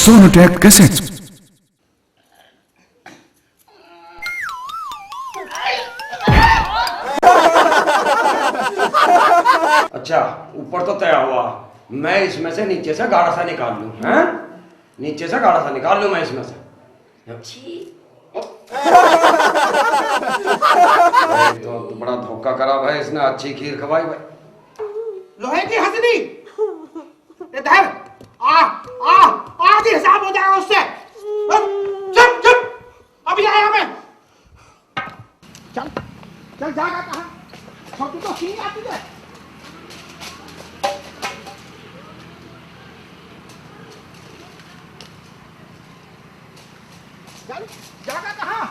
Sonotech cassettes. अच्छा, ऊपर तो तय हुआ। मैं इसमें से नीचे से गाढ़ा सा निकाल लूं, हैं? नीचे से गाढ़ा सा निकाल लूं मैं इसमें से। भाई तो बड़ा धोखा करा भाई, इसने अच्छी खीर खवाई भाई। लोहे की हथनी इधर आ आ आधी हिसाब हो जाएगा उससे। चुप चुप अभी आया मैं। चल चल जाएगा कहाँ? छोटी तो ही आती है। चल जाएगा कहाँ?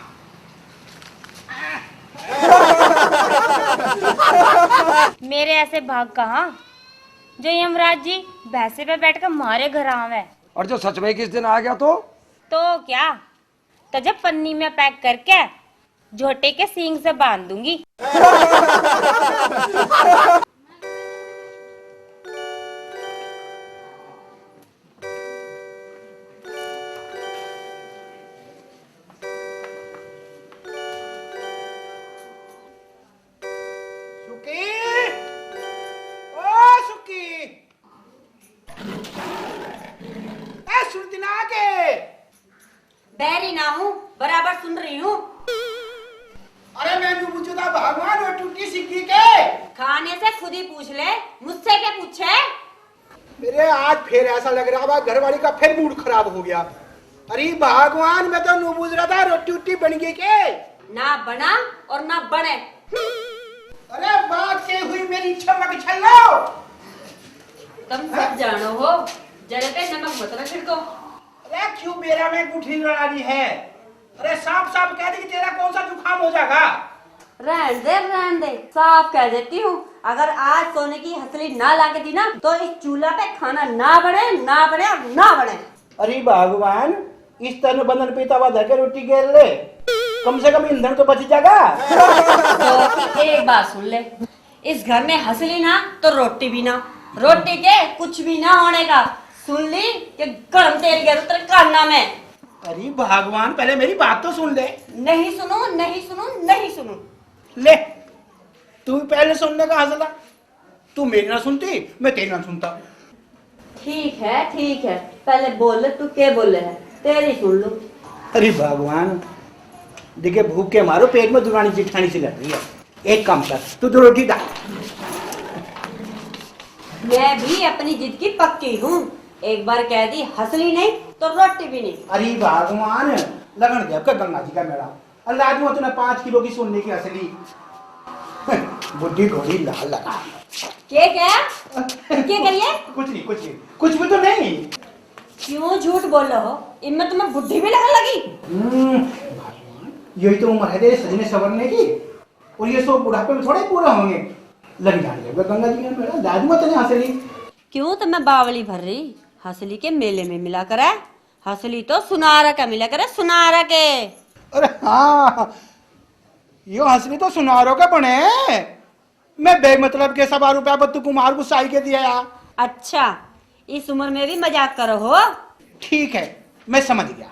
मेरे ऐसे भाग कहाँ जो यमराज जी भैंसे पे बैठकर मारे घर आवे। और जो सच में किस दिन आ गया तो क्या, तो जब पन्नी में पैक करके झोटे के सींग से बांध दूंगी। सुकी ओ सुकी ए सुनती ना के बहरी ना हूँ, बराबर सुन रही हूँ। अरे मैं भी पूछूंगा भगवान वो टूटी सिक्की के खाने से खुद ही पूछ ले, मुझसे क्या पूछे। मेरे आज फिर ऐसा लग रहा है घरवाली का फिर मूड खराब हो गया। अरे भगवान मैं तो नु पूछ रहा था रोटी उटी बन गई के ना बना और ना बने। अरे बात से हुई मेरी चमक छल्लो। तुम सब जानो हो, जरे पे नमक मत छिड़को। अरे क्यों मेरा में गुठली लड़ा रही है? अरे साफ साफ कह दे कि तेरा कौन सा जुकाम हो जाएगा। रहन दे, साफ कह देती हूँ। अगर आज सोने की हथेली ना लाके दी ना तो इस चूल्हा पे खाना ना बने और ना बने। अरे भगवान इस तरह बंधन पीता हुआ धके रोटी गेल ले, कम से कम ईंधन तो बच जाएगा। तो एक बात सुन ले, इस घर में हंसली ना तो रोटी भी ना, रोटी के कुछ भी ना होने का। सुन ली कि गरम तेल के उतर कान्ना में। अरे भगवान पहले मेरी बात तो सुन ले। नहीं सुनू। ले तू पहले सुनने का हंसला, तू मेरी ना सुनती मैं तेरी ना सुनता। ठीक है, पहले बोल ले, तू क्या बोले है, तेरी सुन लू। अरे भगवान देखिए भूख के मारो पेट में दुरानी जिठानी सी लग रही है। एक काम कर तू दो रोटी डाल। मैं भी अपनी जिद की पक्की हूँ। एक बार कह दी हंसली नहीं तो रोटी भी नहीं। अरे भगवान लगन गया आपका गंगा जी का मेला। अल्लाह आदमी तूने 5 किलो की सोने की असली बुद्धि घोड़ी लाल लगा। क्या करिए? कुछ भी तो नहीं। क्यों झूठ बोल रहे हो? इनमें तुम्हें बुद्धि भी लगने लगी। भगवान यही तो उम्र है तेरे सजने सवरने की, और ये सब बुढ़ापे में थोड़े पूरा होंगे। लग जाने गंगा जी का मेला दादू तेने हंसली। क्यों तुम्हें बावली भर रही? हंसली के मेले में मिला करे, हंसली तो सुनारा का मिला करे, सुनारा के। अरे हाँ यो हंसली तो सुनारों का बने। मैं बेमतलब के 1.25 रुपया बत्तू कुमार को साई के दिया। अच्छा, इस उम्र में भी मजाक करो हो? ठीक है मैं समझ गया,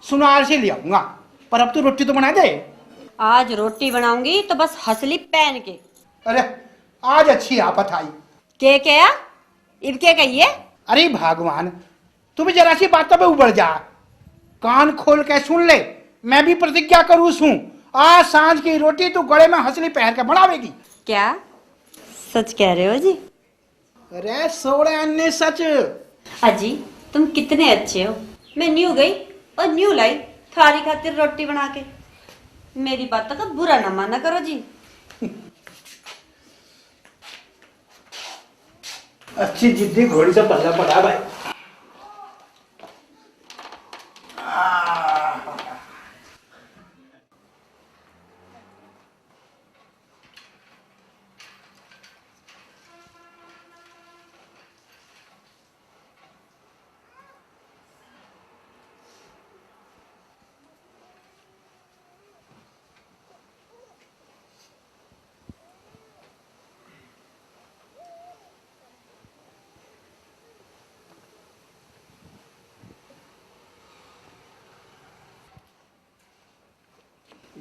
सुनार से ले आऊंगा, पर अब तू रोटी तो बना दे। आज रोटी बनाऊंगी तो बस हंसली पहन के। अरे आज अच्छी आफत आई। क्या इब क्या कहिए? अरे भगवान तू भी जरा सी बातों पे उबड़ जा, कान खोल के सुन ले। मैं भी प्रतिज्ञा करूँ हूँ, आज सांझ की रोटी तू गले में हंसली पहन के बनावेगी। क्या सच कह रहे हो जी? अरे सोड़े अन्य सच। अजी तुम कितने अच्छे हो। मैं न्यू गई और न्यू लाई थारी खातिर रोटी बना के। मेरी बातों का बुरा ना माना करो जी। अच्छी जिद्दी घोड़ी से पल्ला पड़ा भाई।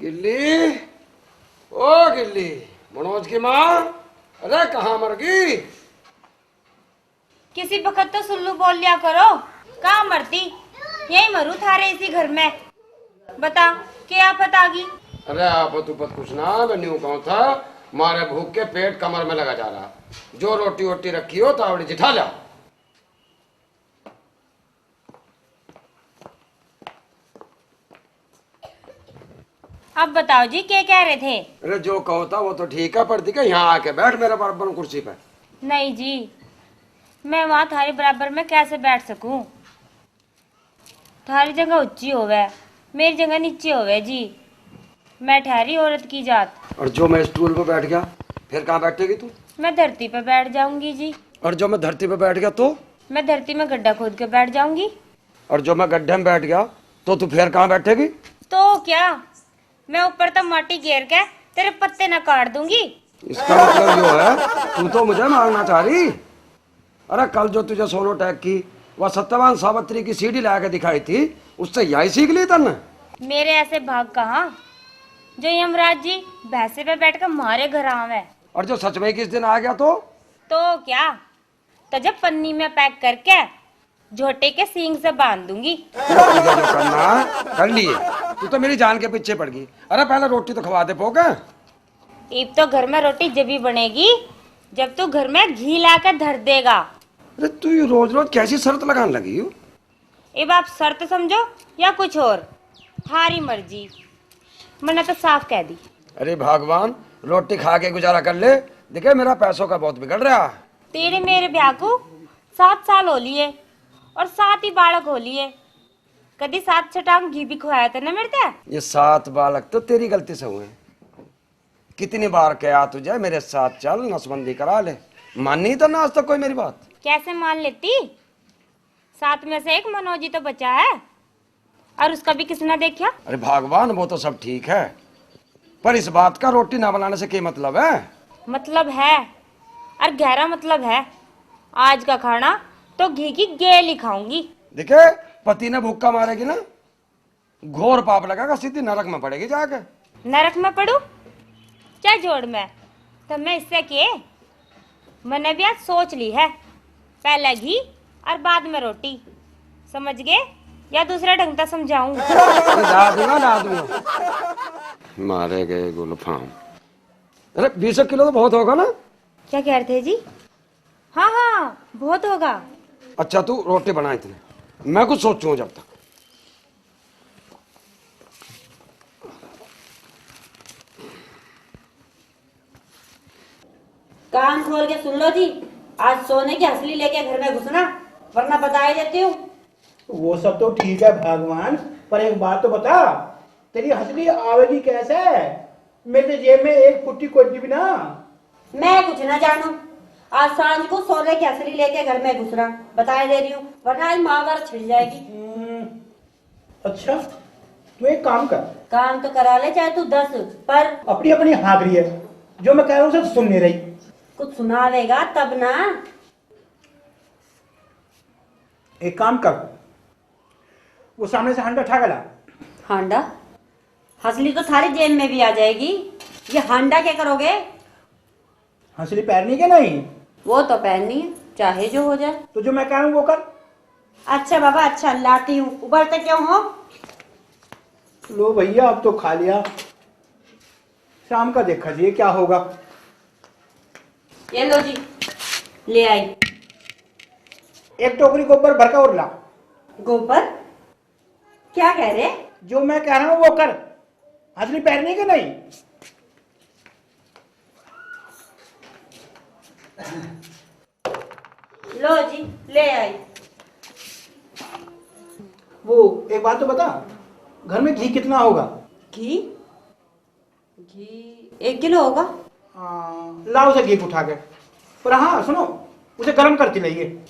गिल्ली, ओ गिल्ली, मनोज की माँ, अरे कहाँ मर गई? किसी वक्त तो सुल्लू बोल लिया करो। कहाँ मरती, यही मरू थारे इसी घर में। बता क्या पता की? अरे आप तू पत कुछ ना, मैं न्यू कहूँ था, मारे भूख के पेट कमर में लगा जा रहा। जो रोटी वोटी रखी हो तावड़ी जिठा ला। अब बताओ जी क्या कह रहे थे? अरे जो कहो था वो तो ठीक है, पर दिखा यहाँ आके बैठ मेरे बराबर कुर्सी पे। नहीं जी, मैं वहां थारे बराबर में कैसे बैठ सकूं? थारी जगह ऊंची होवे, मेरी जगह नीचे होवे जी। मैं ठहरी औरत की जात। और जो मैं स्टूल पे बैठ गया फिर कहाँ बैठेगी तू? मैं धरती पे बैठ जाऊंगी जी। और जो मैं धरती पे बैठ गया तो? मैं धरती में गड्ढा खोद के बैठ जाऊंगी। और जो मैं गड्ढे में बैठ गया तो तू फिर कहाँ बैठेगी? तो क्या, मैं ऊपर तक माटी घेर के तेरे पत्ते न काट दूंगी। इसका मतलब जो है तू तो मुझे मारना चाह रही। अरे कल जो तुझे सोनोटेक की वह सत्यवान सावित्री की सीढ़ी ला के दिखाई थी, उससे यही सीख ली तन्ने? मेरे ऐसे भाग कहाँ जो यमराज जी भैंसे पे बैठ कर मारे घर आवे। और जो सच में किस दिन आ गया तो? क्या, तो जब पन्नी में पैक करके झोटे के सींग से बांध दूंगी। तुझे जो करना है, कर लिए। तू तो मेरी जान के पीछे पड़ गई। अरे पहले रोटी तो खवा दे पोके। इब तो घर में रोटी जब ही बनेगी जब तू घर में घी लाकर धर देगा। अरे तू ये रोज रोज कैसी शर्त लगाने लगी हो? अब आप शर्त समझो या कुछ और, हारी मर्जी। मैंने तो साफ कह दी। अरे भगवान, रोटी खा के गुजारा कर ले। देखे मेरा पैसों का बहुत बिगड़ रहा है। तेरे मेरे ब्याह को 7 साल हो लिए और 7 ही बालक हो लिए। कभी 7 छटांग घी भी खुआया था ना मेरे ते? ये 7 बालक तो तेरी गलती से हुए। कितनी बार कहा तुझे मेरे साथ चल, नसबंदी करा ले, मानी तो ना आज तक कोई मेरी बात। कैसे मान लेती? 7 में से एक मनोज ही तो बचा है, और उसका भी किसने देखा? अरे भगवान, वो तो सब ठीक है, पर इस बात का रोटी ना बनाने से क्या मतलब है? मतलब है, और गहरा मतलब है। आज का खाना तो घी की गेल ही खाऊंगी। देखे पति ने भूखा मारेगी ना, घोर पाप लगेगा, सीधी नरक में पड़ेगी जाके। नरक में पड़ू क्या जोड़ में? तो मैं इससे के मैंने भी आज सोच ली है, पहले घी और बाद में रोटी। समझ गए या दूसरा ढंग से समझाऊं? ला दूंगा। मारे गए गुलफाम। अरे 20 किलो तो बहुत होगा ना? क्या कह रहे थे जी? हाँ हाँ बहुत होगा। अच्छा तू रोटी बना इतने, मैं कुछ सोचूं जब तक। कान खोल के सुन लो जी, आज सोने की हंसली लेके घर में घुसना, वरना बता ही देती हूँ। वो सब तो ठीक है भगवान, पर एक बात तो बता, तेरी हंसली आवेगी कैसे? मेरे जेब में एक फुट्टी कोई भी ना। मैं कुछ ना जानू, आज सांझ को सोने की हंसली लेके घर में घुसना, बता दे रही हूँ, वरना मांगर छिड़ जाएगी। अच्छा तू एक काम कर। काम तो करा ले चाहे तू 10, पर अपनी अपनी हाजिरी है, जो मैं कह रहा हूँ सब सुन नहीं रही। कुछ सुना देगा तब ना। एक काम कर, वो सामने से हांडा उठा के ला। हांडा? हंसली तो थारी जेब में भी आ जाएगी, ये हांडा क्या करोगे? हंसली पैरनी के नहीं? वो तो पहननी है, चाहे जो हो जाए। तो जो मैं कह रहा हूँ वो कर। अच्छा बाबा, अच्छा लाती हूँ, उबलते क्यों हो? लो भैया अब तो खा लिया, शाम का देखा जी क्या होगा। ये लो जी, ले आई। एक टोकरी गोबर भर का और ला। गोबर? क्या कह रहे? जो मैं कह रहा हूँ वो कर, हंसली पैरनी के नहीं। लो जी, ले आई। वो एक बात तो बता, घर में घी कितना होगा? घी? घी 1 किलो होगा। ला उसे घी उठा के। पर हाँ सुनो, उसे गर्म करती रहिए।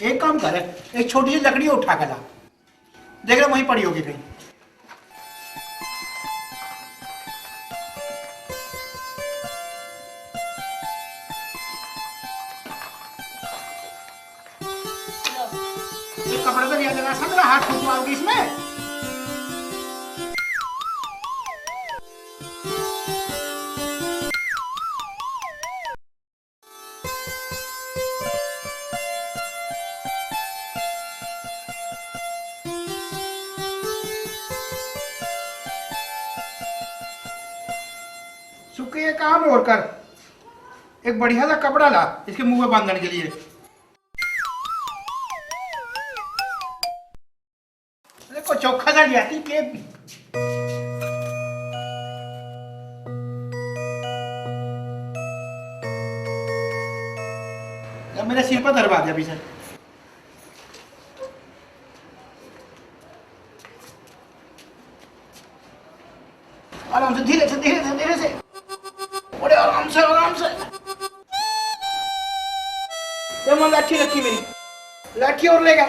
एक काम कर, एक छोटी सी लकड़ी उठा के ला। देख रहे वहीं पड़ी होगी कहीं। ये कपड़े तो लिया जरा सा, मेरा हाथ फुटवाओगी इसमें। सुखे ये काम और कर, एक बढ़िया सा कपड़ा ला इसके मुंह में बांधने के लिए। देखो चौखा सा लिया थी के मेरे सिर पर दरवा दिया पीछे। आराम से, धीरे से धीरे से धीरे से, बड़े आराम से आराम से। ये मैं लाठी रखी मेरी, लाठी और लेगा।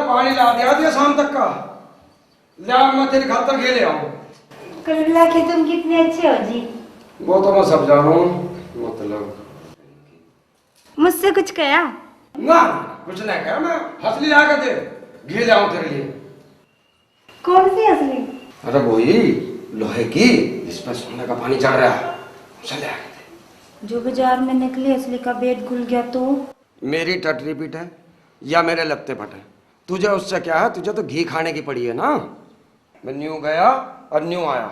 पानी ला दिया शाम तक का, ला मैं तेरी खातर घे ले आऊं। कल्ला के तुम कितने अच्छे हो जी। वो तो मैं सब जानू, मतलब मुझसे कुछ कहा ना, कुछ नहीं कहा, मैं हंसली ला के दे घी ले आऊं तेरे लिए। कौन सी असली? अरे वही लोहे की जिसमें सोने का पानी चढ़ रहा है, उसे ले आके दे। जो बाजार में निकली असली का बेट खुल गया तो? मेरी टटरी पीट है या मेरे लगते पट है, तुझे उससे क्या है? तुझे तो घी खाने की पड़ी है ना। मैं न्यू गया और न्यू आया,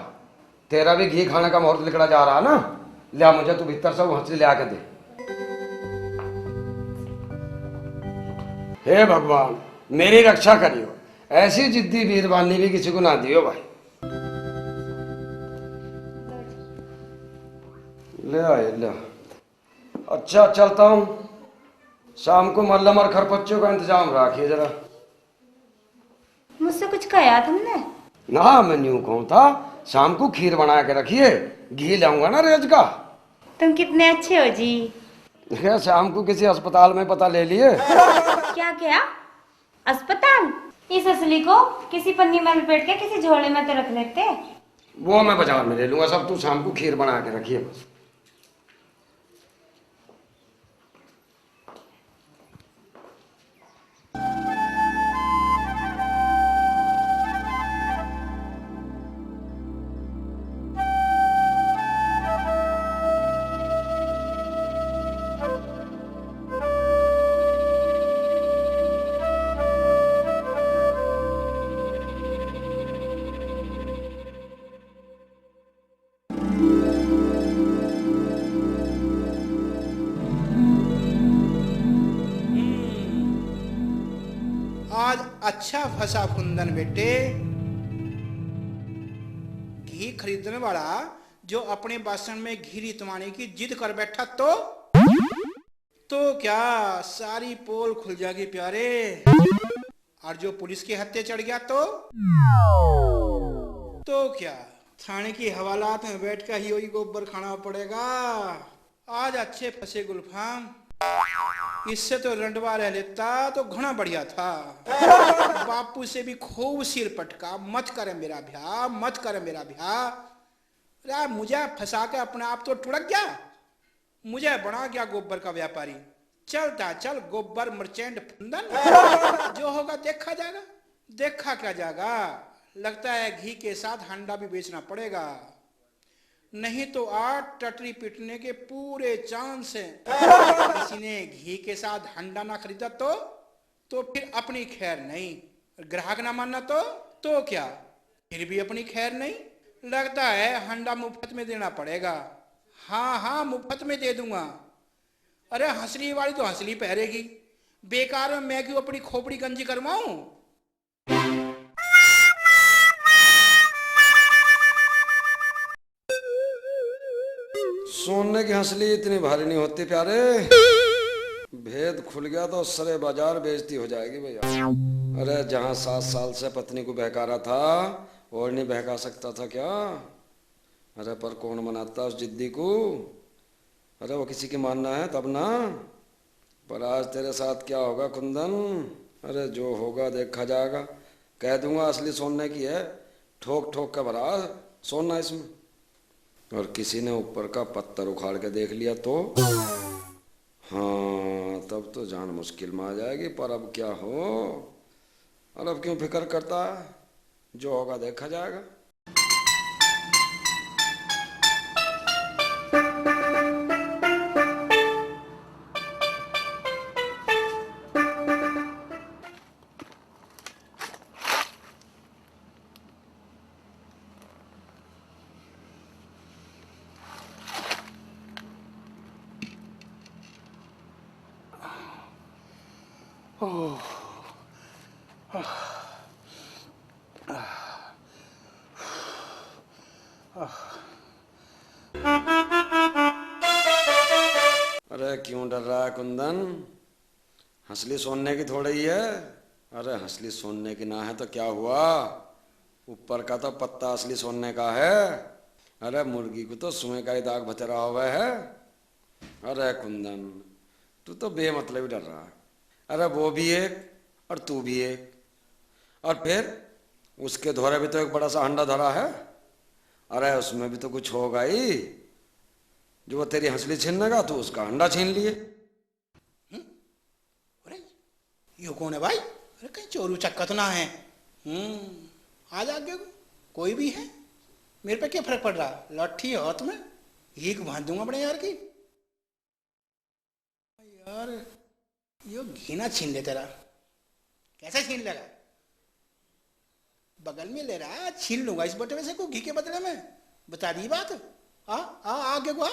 तेरा भी घी खाने का मुहूर्त निकला जा रहा है ना। लिया मुझे तू भीतर से वो हंसली ले आके दे। हे भगवान मेरी रक्षा करियो, ऐसी जिद्दी वीरवानी भी किसी को ना दियो भाई। ले आए ले। अच्छा चलता हूँ, शाम को मल्लम और खरपच्चों का इंतजाम रखिए जरा। मुझसे कुछ कहा तुमने? ना मैं न्यू कहूँ था, शाम को खीर बना के रखिए, घी लाऊंगा ना रेज का। तुम कितने अच्छे हो जी। शाम को किसी अस्पताल में पता ले लिए। क्या क्या अस्पताल? इस असली को किसी पन्नी में लपेट के किसी झोले में तो रख लेते। वो मैं बाजार में ले लूंगा सब, तू शाम को खीर बना के रखिए बस। आज अच्छा फंसा कुंदन बेटे। घी खरीदने वाला जो अपने बासन में घी रितवाने की जिद कर बैठा तो क्या सारी पोल खुल जाएगी प्यारे। और जो पुलिस के हत्थे चढ़ गया तो क्या थाने की हवालात में बैठ कर ही वही गोबर खाना पड़ेगा। आज अच्छे फंसे गुलफाम, इससे तो रंडवा रह लेता तो घना बढ़िया था। बापू से भी खूब सिर पटका, मत करे मेरा ब्याह, मत करे मेरा ब्याह। मुझे फंसा के अपने आप तो टुड़क गया, मुझे बना गया गोबर का व्यापारी। चलता चल गोबर मर्चेंट फंदन, जो होगा देखा जाएगा। देखा क्या जाएगा, लगता है घी के साथ हंडा भी बेचना पड़ेगा, नहीं तो आज टटरी पीटने के पूरे चांस हैं। किसी ने घी के साथ हंडा ना खरीदा तो फिर अपनी खैर नहीं, ग्राहक ना मानना तो क्या, फिर भी अपनी खैर नहीं। लगता है हंडा मुफ्त में देना पड़ेगा। हाँ मुफ्त में दे दूंगा। अरे हंसली वाली तो हंसली पहरेगी, बेकार में मैं क्यों अपनी खोपड़ी गंजी करवाऊं। सोने की हंसली इतनी भारी नहीं होती प्यारे, भेद खुल गया तो सरे बाजार बेइज्जती हो जाएगी भैया। अरे जहाँ 7 साल से पत्नी को बहका रहा था और नहीं बहका सकता था क्या? अरे पर कौन मनाता उस जिद्दी को? अरे वो किसी की मानना है तब ना। पर आज तेरे साथ क्या होगा कुंदन? अरे जो होगा देखा जाएगा। कह दूंगा असली सोने की है, ठोक ठोक का भरा सोना इसमें। और किसी ने ऊपर का पत्थर उखाड़ के देख लिया तो हाँ, तब तो जान मुश्किल में आ जाएगी। पर अब क्या हो, और अब क्यों फिक्र करता है? जो होगा देखा जाएगा। अरे क्यों डर रहा है कुंदन? हंसली सोने की थोड़ी ही है। अरे हंसली सोने की ना है तो क्या हुआ, ऊपर का तो पत्ता असली सोने का है। अरे मुर्गी को तो सुए का ही दाग बचरा हुआ है। अरे कुंदन तू तो बेमतलब ही डर रहा है। अरे वो भी एक और तू भी एक, और फिर उसके धोरे भी तो एक बड़ा सा हंडा धरा है। अरे उसमें भी तो कुछ होगा ही। जो वो तेरी हंसली छीनने का तू उसका अंडा छीन लिए। अरे यो कौन है भाई? अरे कहीं चोरू चक्का तो ना है? आज आगे कोई भी है, मेरे पे क्या फर्क पड़ रहा? लाठी हाथ में एक बांध दूंगा बड़े यार की। यार यो घी ना छीन ले तेरा। कैसे छीन लेगा? बगल में ले रहा है, छीन लूंगा इस बटवे से को घी के बदले में। बता दी बात। आगे को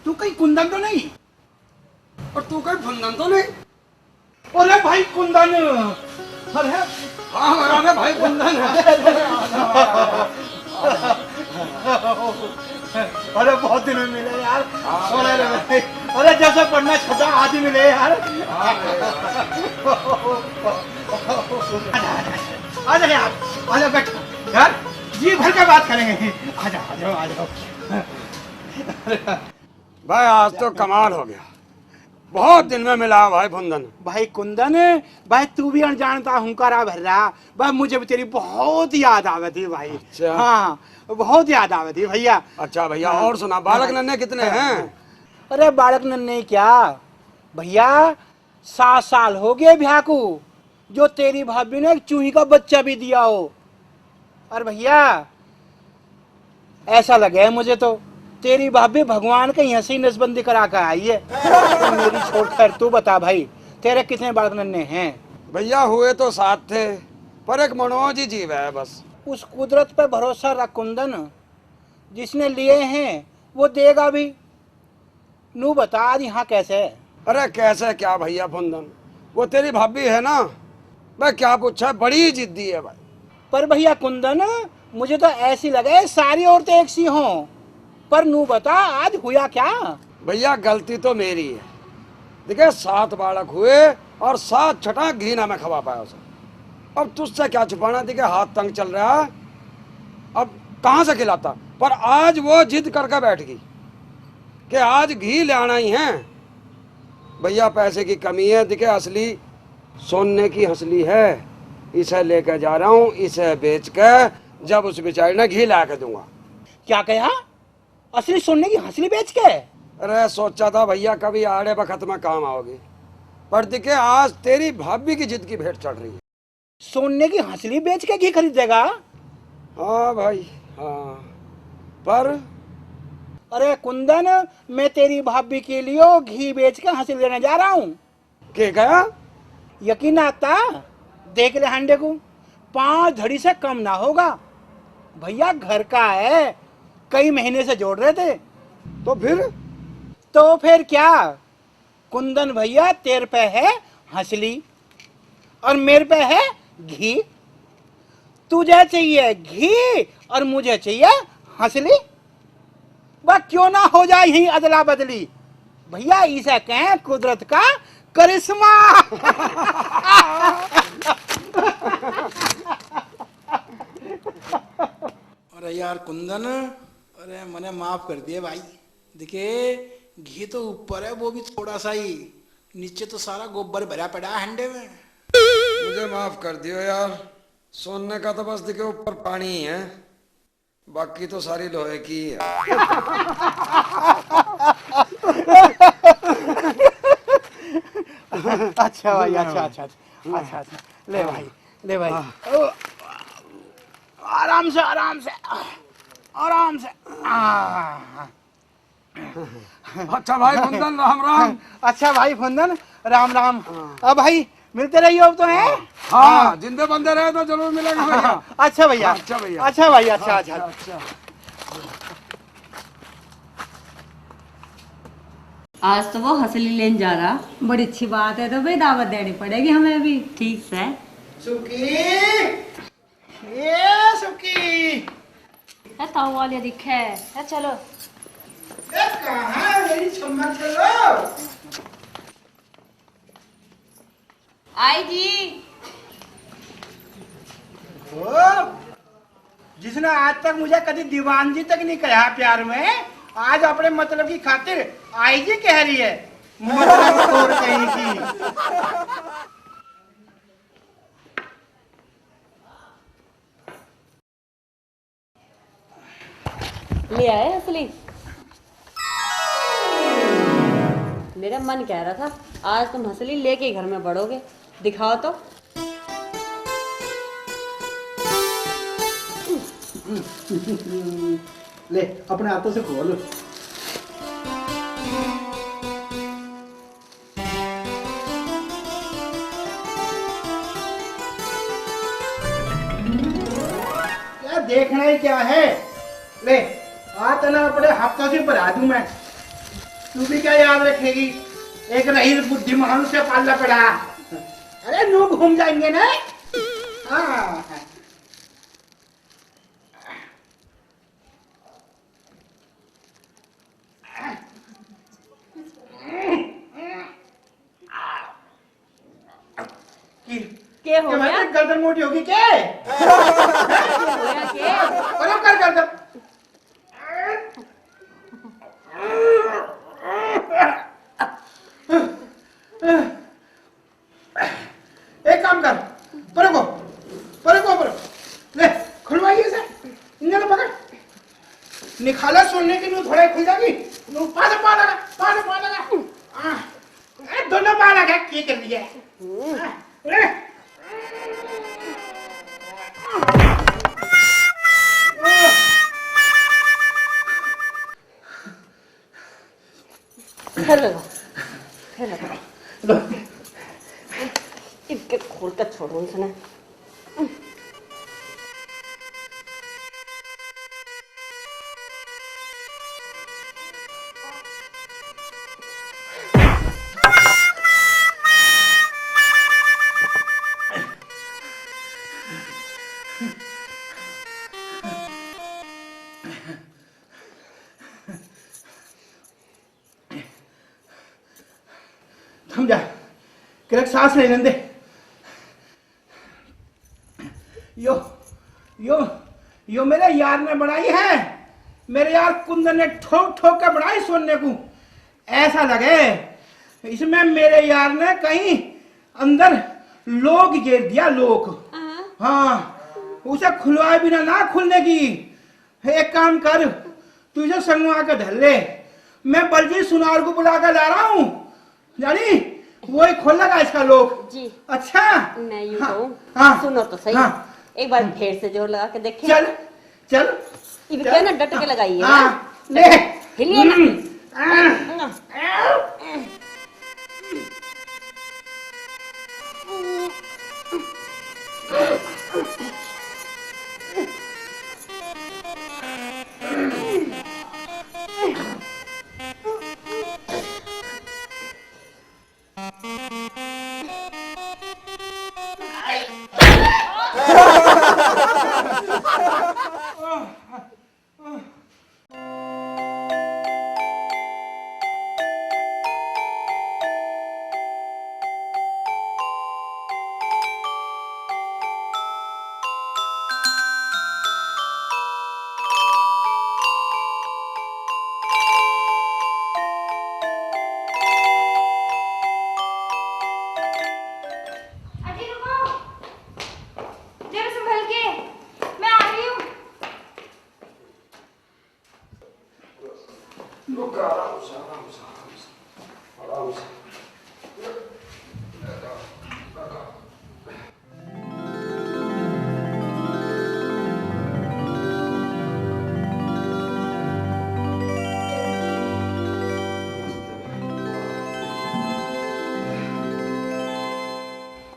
तू कहीं कुंदन तो नहीं? और तू कहीं फंदन तो नहीं? अरे भाई कुंदन, अरे हाँ अरे भाई कुंदन है। अरे बहुत दिन में मिले यार। अरे जैसे पढ़ना छोटा आदमी मिले यार। आजा यार, आजा बैठो यार, जी भर के बात करेंगे। आजा आजा आजा। भाई आज तो कमाल हो गया, बहुत दिन में मिला भाई कुंदन। भाई कुंदन, भाई तू भी अनजानता हुंकारा भर रहा। भाई मुझे भी तेरी बहुत याद आवे थी भाई। अच्छा। हाँ बहुत याद आवे थी भैया। अच्छा भैया और सुना, बालक नन्हे कितने हैं? अरे बालक नन्हे क्या भैया, 7 साल हो गए ब्याह को, जो तेरी भाभी ने एक चूही का बच्चा भी दिया हो। और भैया ऐसा लगे मुझे तो तेरी भाभी भगवान के हंसी नसबंदी करा कर आई है। तो मेरी छोड़ कर तू बता भाई, तेरे कितने बालक नन्हे हैं? भैया हुए तो 7 थे, पर एक मनोज ही जीव है बस। उस कुदरत पे भरोसा रख कुंदन, जिसने लिए हैं वो देगा भी। नू बता आज यहाँ कैसे? अरे कैसे क्या भैया कुंदन, वो तेरी भाभी है ना, मैं क्या पूछा, बड़ी जिद्दी है भाई। पर भैया कुंदन, मुझे तो ऐसी लगे सारी औरतें एक सी हों। पर नू बता आज हुआ क्या? भैया गलती तो मेरी है। देखिए 7 बालक हुए और 7 छठा घी ना मैं खवा पाया उसे। अब तुझसे क्या छुपाना, देखिए हाथ तंग चल रहा है, अब कहाँ से खिलाता। पर आज वो जिद करके बैठ गई कि आज घी ले आना ही है। भैया पैसे की कमी है, देखिए असली सोने की हंसली है, इसे लेकर जा रहा हूँ, इसे बेच के जब उस बेचारी ने घी ला के दूंगा। क्या कहा? असली सोने की हंसली बेच के? अरे सोचा था भैया कभी आड़े वक्त में काम आओगी, पर दिखे आज तेरी भाभी की जिद की भेंट चढ़ रही है। सोने की हंसली बेच के घी खरीदेगा? हाँ भाई हाँ, पर अरे कुंदन, मैं तेरी भाभी के लिए घी बेच के हंसली लेने जा रहा हूँ। क्या गया? यकीन आता? देख ले हांडे को, 5 धड़ी से कम ना होगा। भैया घर का है, कई महीने से जोड़ रहे थे। तो फिर क्या? कुंदन भैया तेरे पे है हंसली और मेरे पे है घी। तुझे चाहिए घी और मुझे चाहिए हंसली। वह क्यों ना हो जाए यही अदला बदली। भैया इसे कहें कुदरत का करिश्मा। अरे यार कुंदन, अरे मने माफ कर दिए भाई। दिखे घी तो ऊपर है, वो भी थोड़ा सा ही, नीचे तो सारा गोबर भरा पड़ा है हंडे में। मुझे माफ कर दियो यार, सोने का तो बस दिखे ऊपर पानी ही है, बाकी तो सारी लोहे की है। अच्छा भाई, अच्छा, ले भाई ओ, आराम से अच्छा भाई कुंदन राम राम। अच्छा भाई कुंदन राम राम। अब भाई मिलते रहिए अब तो है। हाँ जिंदे बंदे रहे तो जरूर मिलेंगे भैया। अच्छा भैया, अच्छा भाई, अच्छा। आज तो वो हंसली लेने जा रहा। बड़ी अच्छी बात है, तो भाई दावत देनी पड़ेगी हमें भी। ठीक से। सुकी, ये सुकी, ताऊ वाले दिखे है। चलो कहाँ है मेरी छम्मा? चलो आई जी। जिसने आज तक मुझे कभी दीवानजी तक नहीं कहा प्यार में, आज अपने मतलब की खातिर आई जी कह रही है। मतलब तोड़ कहीं की। ले आए हंसली। मेरा मन कह रहा था आज तुम हंसली लेके घर में बढ़ोगे। दिखाओ तो। ले अपने हाथों से खोल। क्या देखना ही क्या है? ले आज ना अपने हफ्तों से भरा दूं मैं। तू भी क्या याद रखेगी? एक रही बुद्धिमान से पालना पड़ा। अरे नो घूम जाएंगे ना। हाँ क्या हो गया? गर्दन मोटी होगी क्या? होया क्या? करो कर गर्दन। एक काम कर, परो ले खुलवाइए इसे। इंजन पकड़, निकाला सोने की नू थोड़ा खुल जाएगी। नू पा लगा। दोनों पा लगा की कर दिया। ले लगा। इनके खोल कर छोड़ो इसने। थम जा, करक सांस ले लेंदे। यो मेरे यार ने बनाई है। मेरे यार कुंदन ने ठोक के बनाई सोने को। ऐसा लगे इसमें मेरे यार ने कहीं अंदर लोक घेर दिया लोक। हाँ उसे खुलवाए बिना ना खुलने की। एक काम कर, तुझे संगवा के धर ले, मैं बलजीत सुनार को बुला कर ला रहा हूँ, जानी वो ही खोलेगा इसका लोक। जी अच्छा मैं यूं हाँ, कहूं, हाँ, सुनो तो सही। हाँ, एक बार फिर से जोर लगा के देखें। चल चल ये क्या ना डट के लगाइए ना। हाँ, ले हिलिए ना। अजी रुको, जरा संभल के, मैं आ रही हूँ। रुक, आराम से आराम से आराम से आराम से।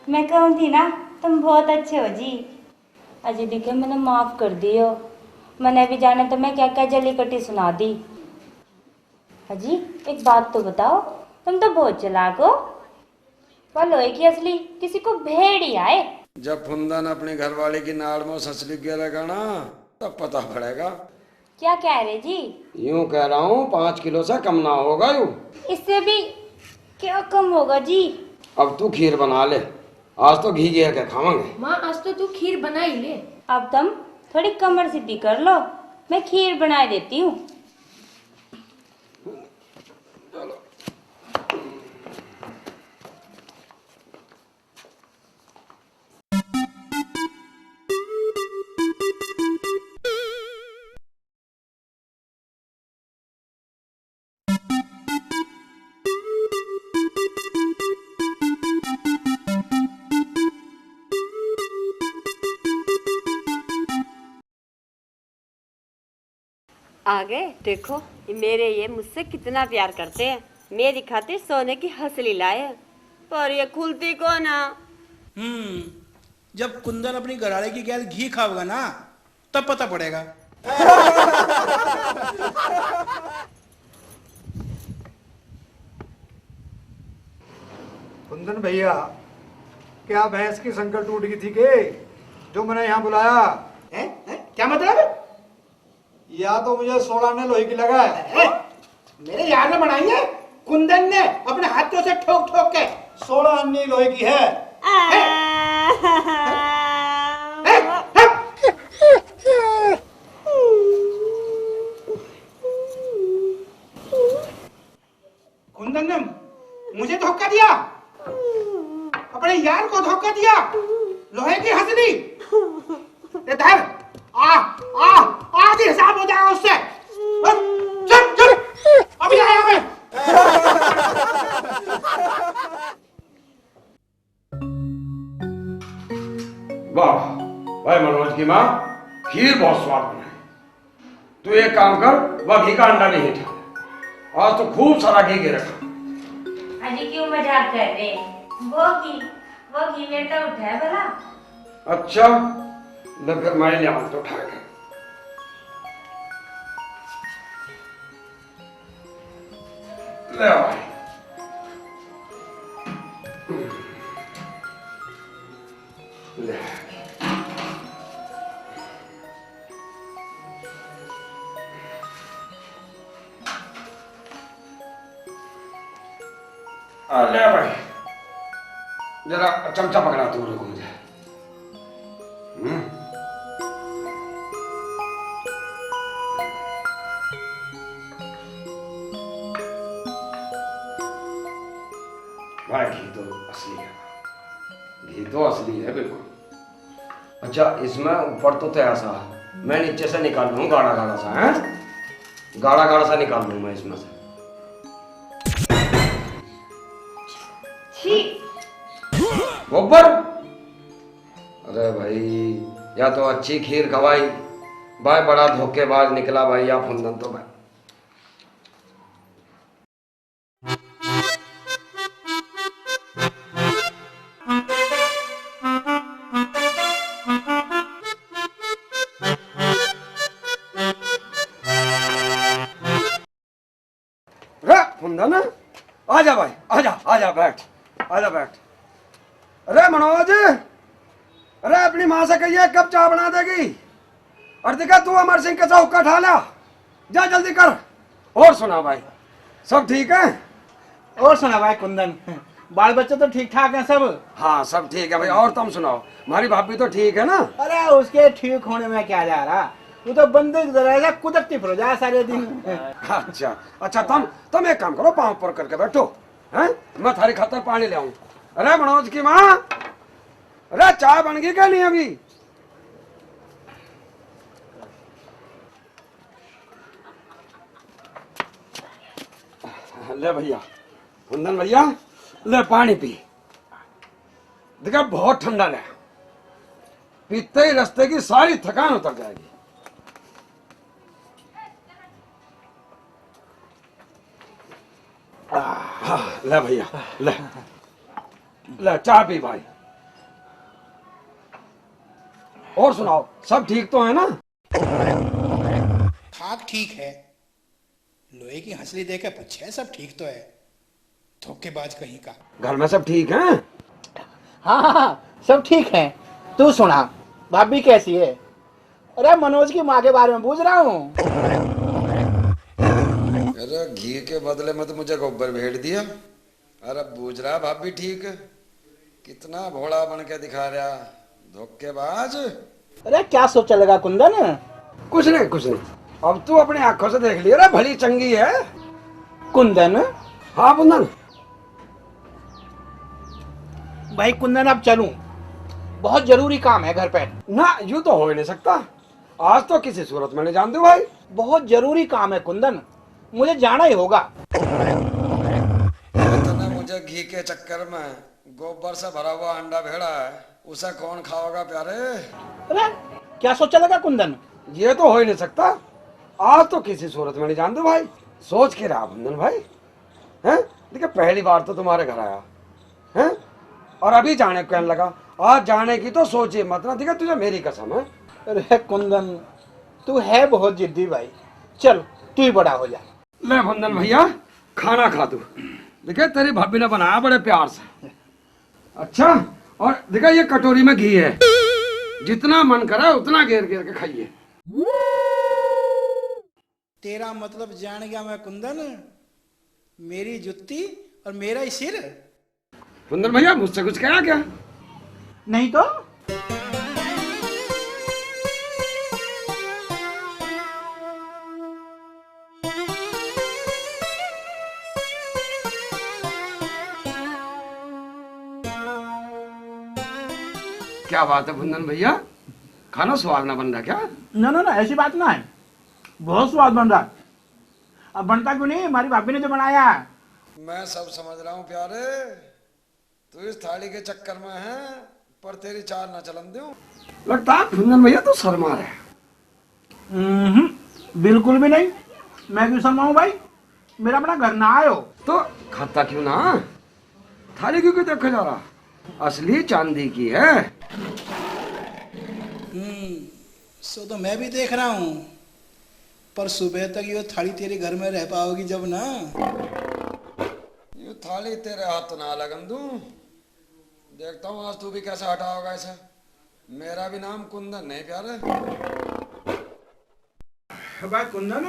मैं कहूँ थी ना, तुम बहुत अच्छे हो जी। अजी देखिए मैंने माफ कर दियो, मैंने भी जाने तो मैं क्या क्या जली कटी सुना दी। अजी एक बात तो बताओ, तुम तो बहुत चालाक हो। पर लोहे की असली किसी को भेड़ ही आए। जब फुंदन अपने घर वाले की नाड़ में ससली गिरेगा ना, तब पता पड़ेगा। क्या कह रहे जी? यूं कह रहा हूँ 5 किलो से कम ना होगा यूं। इससे भी क्या कम होगा जी? अब तू खीर बना ले, आज तो घी के खावांगे। माँ आज तो तू खीर बना ही ले। अब तुम थोड़ी कमर सीधी कर लो, मैं खीर बना देती हूँ। आ गए देखो, मेरे ये मुझसे कितना प्यार करते हैं। मेरी खातिर सोने की हंसली लाए, पर ये खुलती कौन है। जब कुंदन अपनी घराड़े की गैल घी खाओगा ना, तब पता पड़ेगा। कुंदन भैया, क्या भैंस की संकल टूट गई थी के जो मैंने यहाँ बुलाया? क्या मतलब? या तो मुझे 16 ने लोहे की लगा है। मेरे यार ने बनाई है, कुंदन ने अपने हाथों से ठोक ठोक के। 16 अन्नी लोहे की है। कुंदन ने मुझे धोखा दिया, अपने यार को धोखा दिया। लोहे की हंसली इधर आ आ आधी हिसाब हो जाएगा उससे। चुप चुप, अभी आया मैं। वाह भाई मनोज की माँ, खीर बहुत स्वाद बनाई। तू एक काम कर, वह घी का अंडा भी हीठा, आज तो खूब सारा घी के रखा। अजी क्यों मजाक कर रहे? वो घी मेरे तो उठा है भला। अच्छा लग मैं ले आऊं तो उठा के। ले भाई, ले ले भाई, जरा चमचा पकड़ा तू रुको मुझे। भाई घी तो असली है, घी तो असली है बिल्कुल। अच्छा इसमें ऊपर तो ऐसा है, मैं नीचे से निकाल लूँ गाढ़ा गाढ़ा सा है, गाढ़ा गाढ़ा सा निकाल लूँ मैं इसमें से। गोबर, अरे भाई या तो अच्छी खीर खवाई भाई, बड़ा धोखेबाज निकला भाई या फुंदन तो भाई। रे फुंदन आजा भाई, आजा आजा बैठ, आजा बैठ। अरे मनोज, अरे अपनी माँ से कहिए कब चाय बना देगी। और देखा तू अमर सिंह के साथ हुक्का ठा ला, जा जल्दी कर। और सुना भाई, सब ठीक है? और सुना भाई कुंदन, बाल बच्चे तो ठीक ठाक हैं सब? हाँ सब ठीक है भाई। और तुम सुनाओ, हमारी भाभी तो ठीक है ना? अरे उसके ठीक होने में क्या जा रहा, वो तो बंदे जरा कुदरती फिर जाए सारे दिन। अच्छा अच्छा, तुम एक काम करो, पाँव पर करके बैठो हैं, मैं थारी खातर पानी ले आऊं। अरे मनोज की माँ, अरे चाय बन गई क्या नहीं अभी? ले भैया, कुंदन भैया ले पानी पी। देखा बहुत ठंडा है, पीते ही रास्ते की सारी थकान उतर जाएगी। ले भैया ले, ले चाय पी भाई। और सुनाओ, सब ठीक तो है ना? ठाक ठीक है, लोहे की हंसली देके पूछे सब ठीक तो है, धोखेबाज कहीं का। घर में सब ठीक हैं? हाँ हाँ हाँ, सब ठीक है। तू सुना, भाभी कैसी है? अरे मनोज की माँ के बारे में पूछ रहा हूँ। अरे घी के बदले में तो मुझे गोबर भेज दिया। अरे बूझ रहा भाभी ठीक, कितना भोला बन के दिखा रहा, धोखेबाज। अरे क्या सोचा लगा कुंदन? कुछ नहीं कुछ नहीं, अब तू अपनी आंखों से देख लिया। अरे भली चंगी है कुंदन। हाँ कुंदन। भाई कुंदन अब चलूं, बहुत जरूरी काम है घर पे। ना यूं तो हो ही नहीं सकता, आज तो किसी सूरत में नहीं जान दू भाई। बहुत जरूरी काम है कुंदन, मुझे जाना ही होगा। इतने मुझे घी के चक्कर में गोबर से भरा हुआ अंडा भेड़ा है, उसे कौन खाओगा प्यारे? अरे क्या सोचा लगा कुंदन? ये तो हो ही नहीं सकता, आज तो किसी सूरत में नहीं जान दू भाई। सोच के रहा कुंदन भाई, हैं? देखिए पहली बार तो तुम्हारे घर आया हैं, और अभी जाने को कहने लगा। आज जाने की तो सोचिए मत ना, देखा तुझे मेरी कसम है। अरे कुंदन तू है बहुत जिद्दी भाई, चल तू ही बड़ा हो जा। ले कुंदन भैया खाना खा तू, देखिए तेरी भाभी ने बनाया बड़े प्यार से। अच्छा, और देखा ये कटोरी में घी है, जितना मन करे उतना घेर घेर के खाइए। तेरा मतलब जान गया मैं कुंदन, मेरी जुत्ती और मेरा ही सिर। कुंदन भैया मुझसे कुछ कहा क्या? नहीं तो क्या बात है कुंदन भैया, खाना स्वाद ना बन रहा क्या? ना ना ना, ऐसी बात ना है, बहुत स्वाद बन रहा है। अब बनता क्यों नहीं, हमारी भाभी ने तो बनाया। मैं सब समझ रहा हूँ प्यारे, तू इस थाली के चक्कर में है, पर तेरी चाल ना चलन दूं। लगता है कुंदन भैया तो शर्मा रहे। बिल्कुल भी नहीं, मैं क्यों शर्माऊं भाई, मेरा अपना घर ना आयो। तो खाता क्यों ना, थाली क्यों देखा जा रहा, असली चांदी की है। सो तो मैं भी देख रहा हूँ, पर सुबह तक ये थाली तेरे घर में रह पाओगी जब ना। ये थाली तेरे हाथ ना लगन दूं, देखता हूँ आज तू भी कैसे हटा होगा इसे। मेरा भी नाम कुंदन नहीं प्यारे। भाई कुंदन,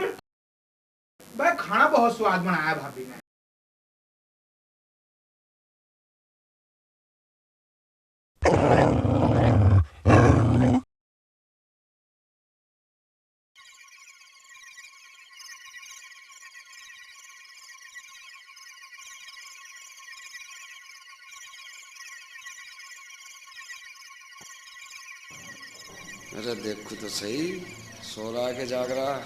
भाई खाना बहुत स्वाद बनाया भाभी ने। अरे देखो तो सही, सो रहा है कि जाग रहा है?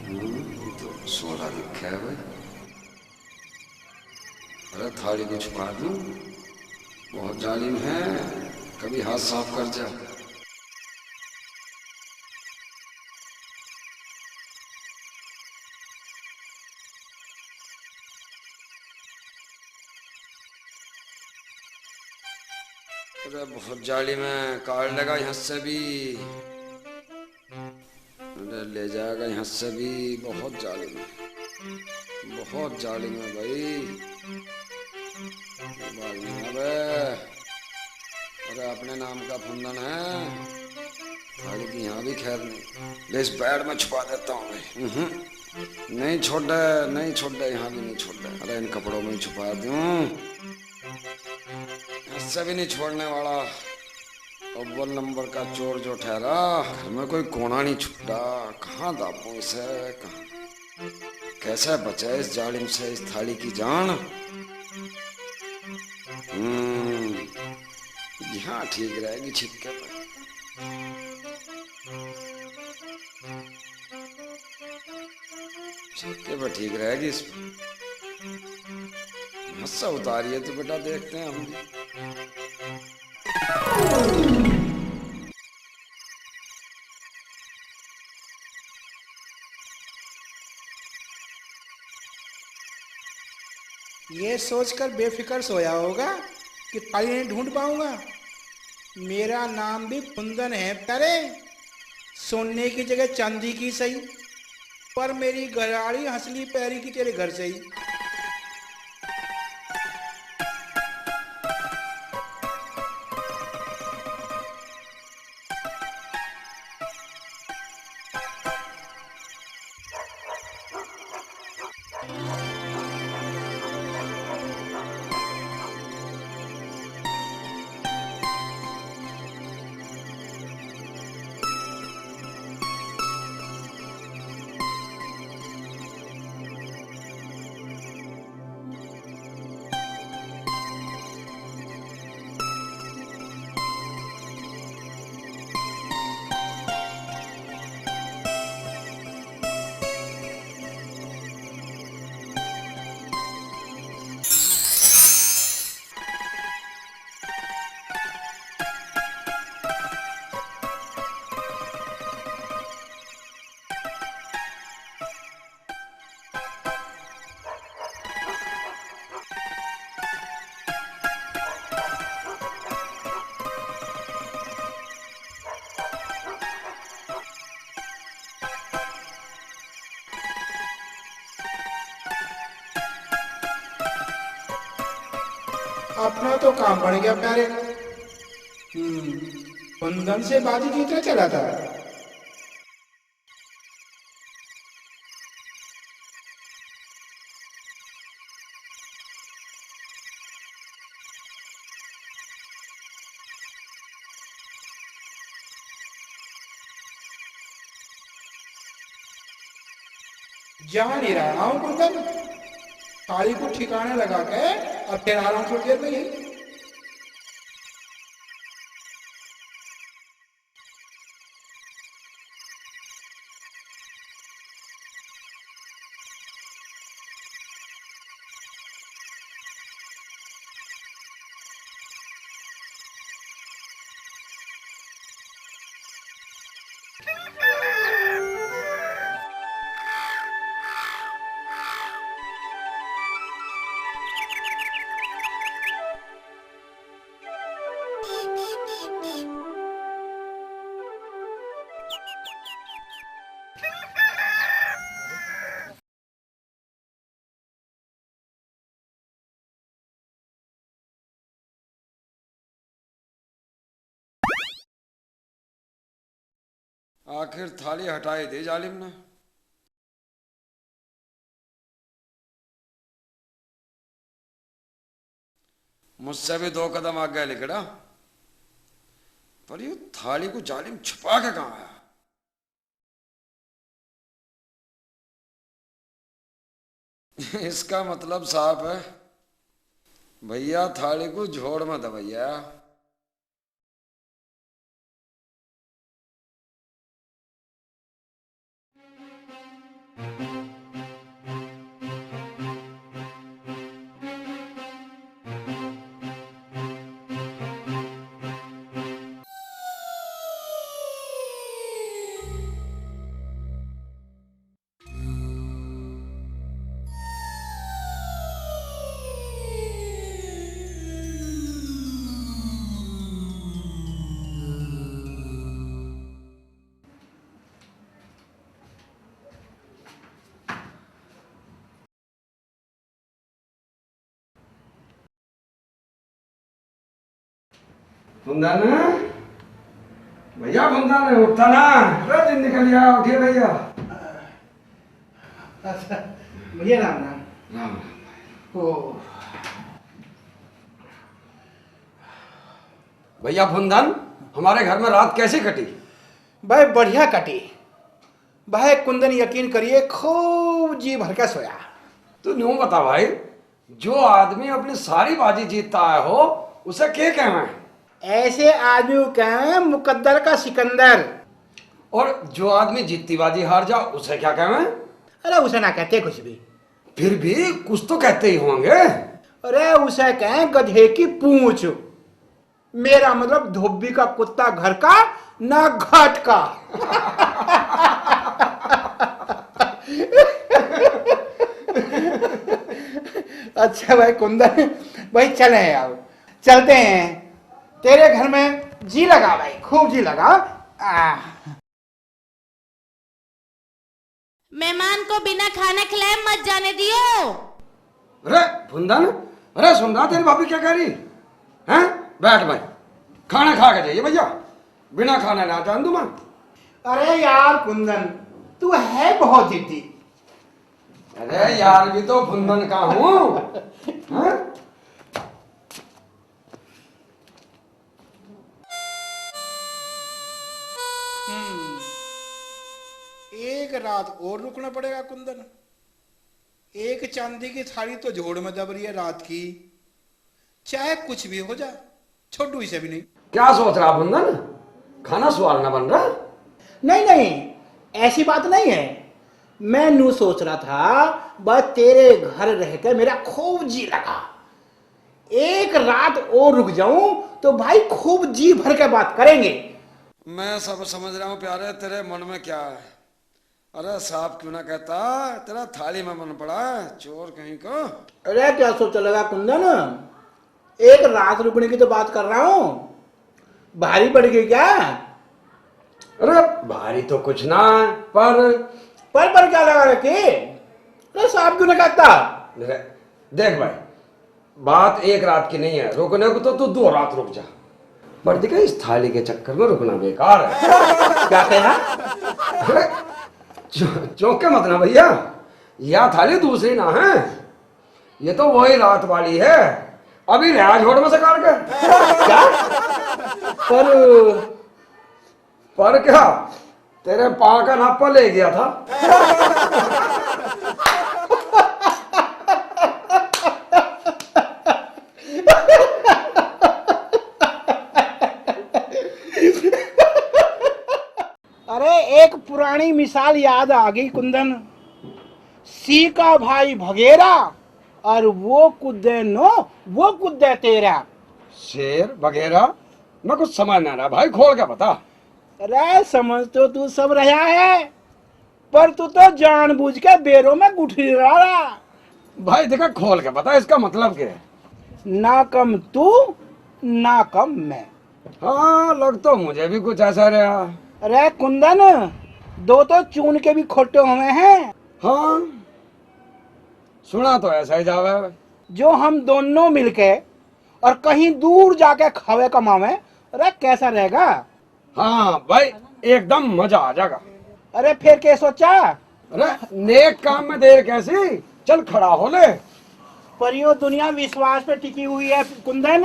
ये तो सो रहा दिखा है भाई। अरे थाली को छुपा दूं, बहुत जालिम है, कभी हाथ साफ कर जा। अरे बहुत जालिम है, काट लेगा यहाँ से भी। अरे ले जाएगा यहाँ से भी, बहुत जालिम है, बहुत जालिम है भाई। बाल नहीं है बे। अरे अपने नाम का फंदन है, थाली की यहाँ भी खैर नहीं। ले इस बैड में छुपा देता हूँ मैं। नहीं छोड़ दे, नहीं छोड़ दे, यहाँ भी नहीं छोड़ दे। अरे इन कपड़ों में ही छुपा दूँ, इससे भी नहीं छोड़ने वाला। अव्वल नंबर का चोर जो ठहरा, घर में कोई कोना नहीं छूटा। कहाँ दापूं इसे, कहाँ, कैसे बचे इस जालिम से इस थाली की जान। यहाँ ठीक रहेगी छिपके पे। छिपके पे ठीक रहेगी इसमें। हस्सा उतारिए तो बेटा, देखते हैं हम भी। ये सोचकर बेफिक्र सोया होगा कि ताली नहीं ढूंढ पाऊंगा। मेरा नाम भी कुंदन है प्यारे, सोने की जगह चांदी की सही, पर मेरी घराड़ी हंसली पैरी की तेरे घर से ही। अपना तो काम बढ़ गया प्यारे। कुंदन से बाजी जीतने चला था। जा नहीं रहा हूं कुंदन, थाली को ठिकाने लगा के अब फिर आ रहा हूं थोड़ी देर में ही। आखिर थाली हटाई दी जालिम ने। मुझसे भी 2 कदम आगे निकला, पर ये थाली को जालिम छुपा के कहाँ आया? इसका मतलब साफ है, भैया थाली को झोड़ में दबैया। फुंदन, भैया फुंदन उठता ना, अरे दिन निकल गया, उठिए भैया। अच्छा भैया राम राम। राम ओ भैया फुंदन, हमारे घर में रात कैसी कटी? भाई बढ़िया कटी भाई। कुंदन यकीन करिए खूब जी भर के सोया। तू न्यू बता भाई, जो आदमी अपनी सारी बाजी जीतता है हो उसे क्या कहना है? ऐसे आदमी को कहें मुकद्दर का सिकंदर। और जो आदमी जीतती बाजी हार जा उसे क्या कहना है? अरे उसे ना कहते कुछ भी। फिर भी कुछ तो कहते ही होंगे। अरे उसे कहें गधे की पूंछ। मेरा मतलब धोबी का कुत्ता घर का ना घाट का। अच्छा भाई कुंदन भाई चले अब चलते हैं। तेरे घर में जी लगा भाई, खूब जी लगा। मेहमान को बिना खाना खिलाए मत जाने दियो। अरे फुंदन, अरे सुन रहा तेरी भाभी क्या कह रही हैं? बैठ भाई, खाना खा के जाइए भैया, बिना खाना ना जान दूं मैं। अरे यार कुंदन तू है बहुत जिद्दी। अरे यार भी तो फुंदन का हूं। एक रात और रुकना पड़ेगा कुंदन। एक चांदी की थाली तो जोड़ में दब रही है रात की। चाहे कुछ भी हो जा, छोटू इसे भी नहीं। क्या सोच रहा फुंदन, खाना सवाल ना बन रहा? नहीं नहीं ऐसी बात नहीं है। मैं नू सोच रहा था बस तेरे घर रहकर मेरा खूब जी लगा। एक रात और रुक जाऊं तो भाई खूब जी भर के बात करेंगे। मैं सब समझ रहा हूँ प्यारे, तेरे मन में क्या है। अरे साफ क्यों ना कहता, तेरा थाली में मन पड़ा है, चोर कहीं को। अरे क्या सोचा लगा कुंदन, एक रात रुकने की तो बात कर रहा हूं। भारी पड़ गई क्या? अरे भारी तो कुछ ना है, पर क्या लगा रखे? अरे साहब क्यों ना कहता? देख भाई, बात एक रात की नहीं है, रुकने को तो तू 2 रात रुक जा, पर देखा इस थाली के चक्कर में रुकना बेकार है। क्या कहा? चौंके मत ना भैया, यह थाली दूसरी ना है, ये तो वही रात वाली है, अभी लिहाज होड़ में से काट के। क्या? पर क्या, तेरे पाँव का नापा ले गया था। अरे एक पुरानी मिसाल याद आ गई कुंदन। सी का भाई भगेरा और वो कुद्दे नो वो कुद्दे तेरा। शेर वगैरह मैं कुछ समझ ना रहा भाई, खोल के बता। अरे समझ तो तू सब रहा है, पर तू तो जानबूझ के बेरों में गुठली रहा। भाई देखा, खोल के बता इसका मतलब क्या है। ना कम तू ना कम मैं। हाँ लग तो मुझे भी कुछ ऐसा रहा। अरे कुंदन, 2 तो चून के भी खोटे हुए हैं। हाँ सुना तो ऐसा ही जावे। जो हम दोनों मिलके और कहीं दूर जाके खावे कमावे, अरे कैसा रहेगा? हाँ भाई एकदम मजा आ जाएगा। अरे फिर क्या सोचा? अरे नेक काम में देर कैसी, चल खड़ा हो ले। पर यो दुनिया विश्वास पे टिकी हुई है कुंदन।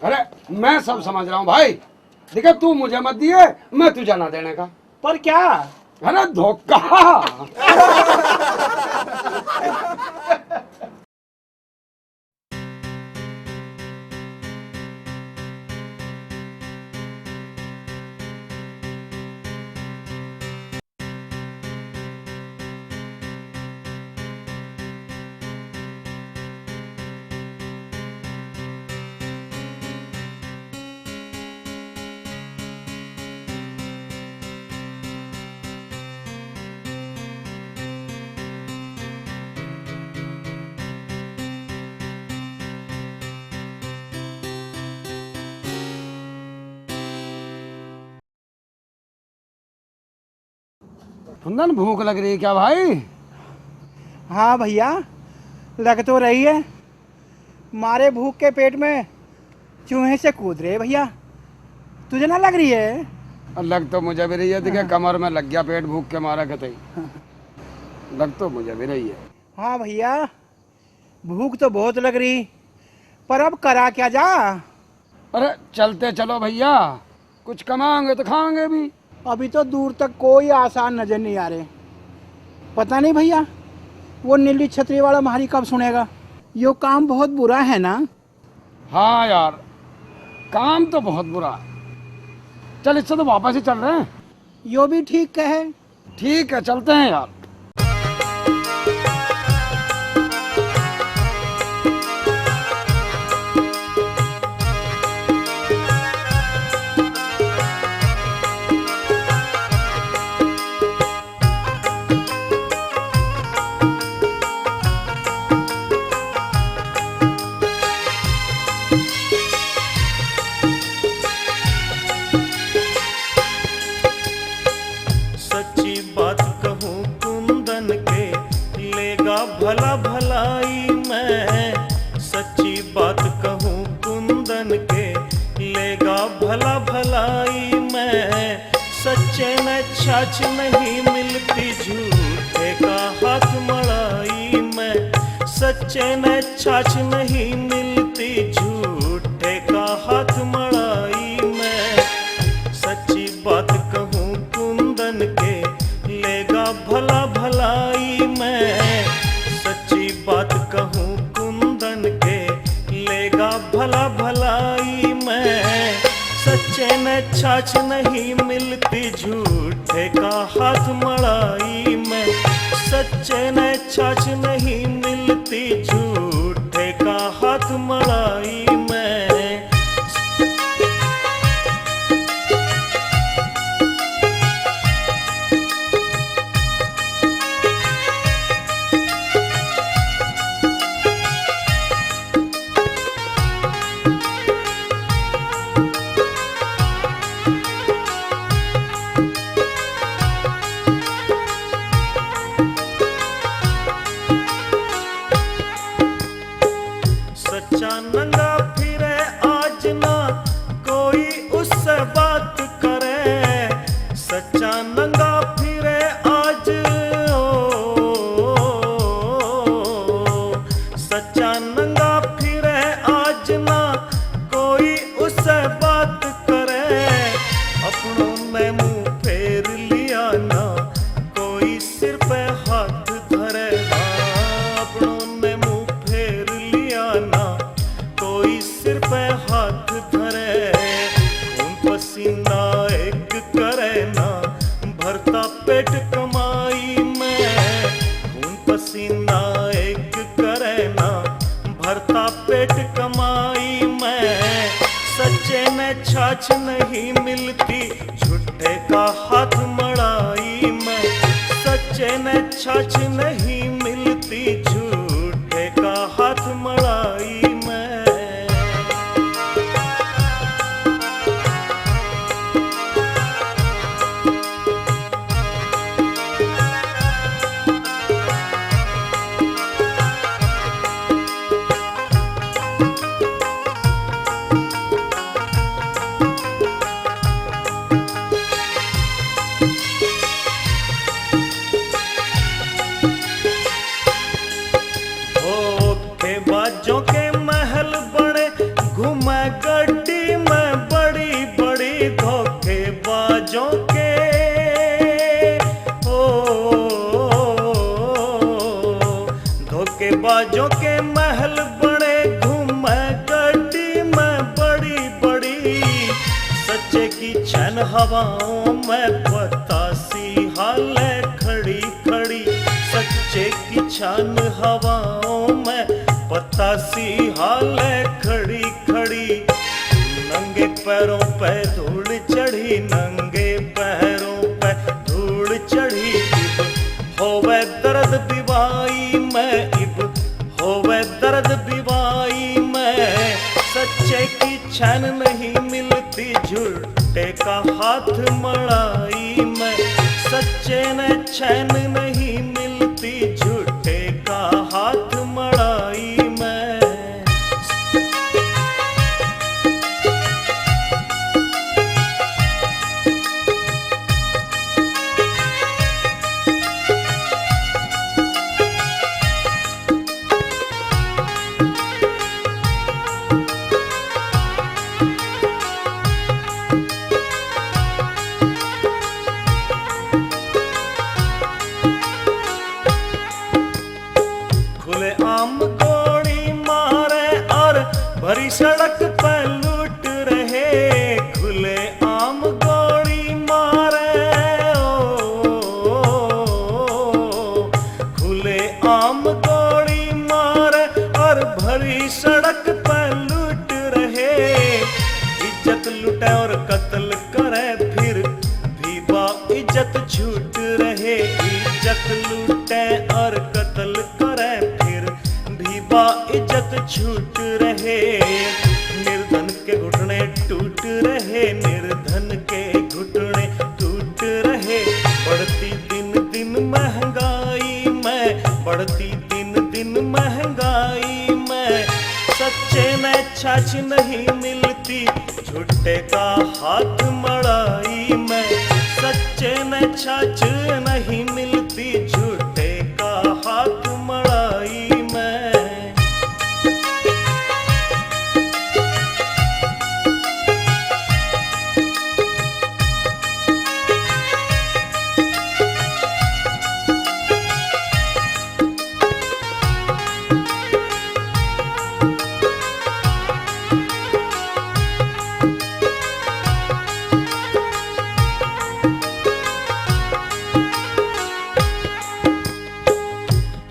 अरे मैं सब समझ रहा हूँ भाई, देखा तू मुझे मत दिए, मैं तुझे ना देने का। पर क्या? अरे धोखा। कुंदन भूख लग रही है क्या भाई? हाँ भैया, लग तो रही है। मारे भूख के पेट में चूहे से कूद रहे भैया। तुझे ना लग रही है? लग तो मुझे भी रही है, देखिए कमर में लग गया पेट भूख के मारा कहते ही। लग तो मुझे भी रही है। हाँ भैया, भूख तो बहुत लग रही, पर अब करा क्या जा। अरे चलते चलो भैया, कुछ कमाएंगे तो खाएंगे भी। अभी तो दूर तक कोई आसान नजर नहीं आ रहे। पता नहीं भैया, वो नीली छतरी वाला हमारी कब सुनेगा। यो काम बहुत बुरा है ना? हाँ यार, काम तो बहुत बुरा है। चल इससे तो वापस ही चल रहे हैं। यो भी ठीक कहे। ठीक है, चलते हैं यार। सच्ची बात कहूँ कुंदन के लेगा भला भलाई मैं। सच्ची बात कहूँ कुंदन के लेगा भला भलाई मैं। सच्चे में छाछ नहीं मिलती, झूठे का हाथ मड़ाई मैं। सच्चे में छाछ नहीं मिलती, झूठे का हाथ मड़ाई मैं। सच्ची बात कहूँ कुंदन के लेगा भला भलाई मैं। सच्ची बात कहूँ कुंदन के लेगा भला भलाई मैं। सच्चे में छाछ नहीं मिलती, झूठे का हाथ मड़ाई मैं। सच्चे में छाछ नहीं मिलती, झूठे का हाथ मड़ाई मैं। सच्चा नंगा फिरे आज ना कोई उससे बात करे। सच्चा नंगा फिरे आज, सच्चा नंगा फिरे आज ना कोई उससे बात करे। अपनों ने मुंह फेर लिया ना कोई सिर पे हाथ धरे। हाँ, अपनों ने मुंह फेर लिया ना कोई सिर पे हाथ धरे। खून पसीना एक करे ना भरता पेट कमाई में। खून पसीना एक करे ना भरता पेट कमाई में। सच्चे में छाछ नहीं मिलती, झूठे का हाथ मड़ाई में। सच्चे में छाछ नहीं मिलती, झूठे का हाथ मड़ाई में। धोखेबाजों के महल बड़े घूमे गड्डी में बड़ी बड़ी। धोखेबाजों के धोखेबाजों के महल बड़े घूमे गड्डी में बड़ी बड़ी। सच्चे की छन हवाओं में बतासी हाले खड़ी खड़ी। सच्चे की छन हवाओं में बतासी हाले खड़ी खड़ी। नंगे पैरों पे धूल चढ़ी, नंगे पैरों पे धूल चढ़ी। इब होवे दर्द बिवाई में, इब होवे दर्द बिवाई में। सच्चे की छन नहीं मिलती, झूठे का हाथ मड़ाई में। सच्चे न चैन नहीं मिलती, झूठे का हाथ मड़ाई में। खुले आम गोली मारे और भरी सड़क पर लूट रहे, खुले आम गोली मारे खुले आम गोली मारे और भरी सड़क पर लूट रहे। इज्जत लुटे और कत्ल करे, फिर भी बा इज्जत झूठ रहे। इज्जत लूटे और कत्ल करे, फिर भी बा इज्जत झूठ रहे। निर्धन के घुटने टूट रहे, निर्धन के घुटने टूट रहे। बढ़ती दिन दिन महंगाई में, बढ़ती दिन दिन महंगाई में। सच्चे में छाछ नहीं मिलती, झूठे का हाथ मड़ाई में। सच्चे में छाछ नहीं मिलती, झूठे का हाथ मड़ाई में।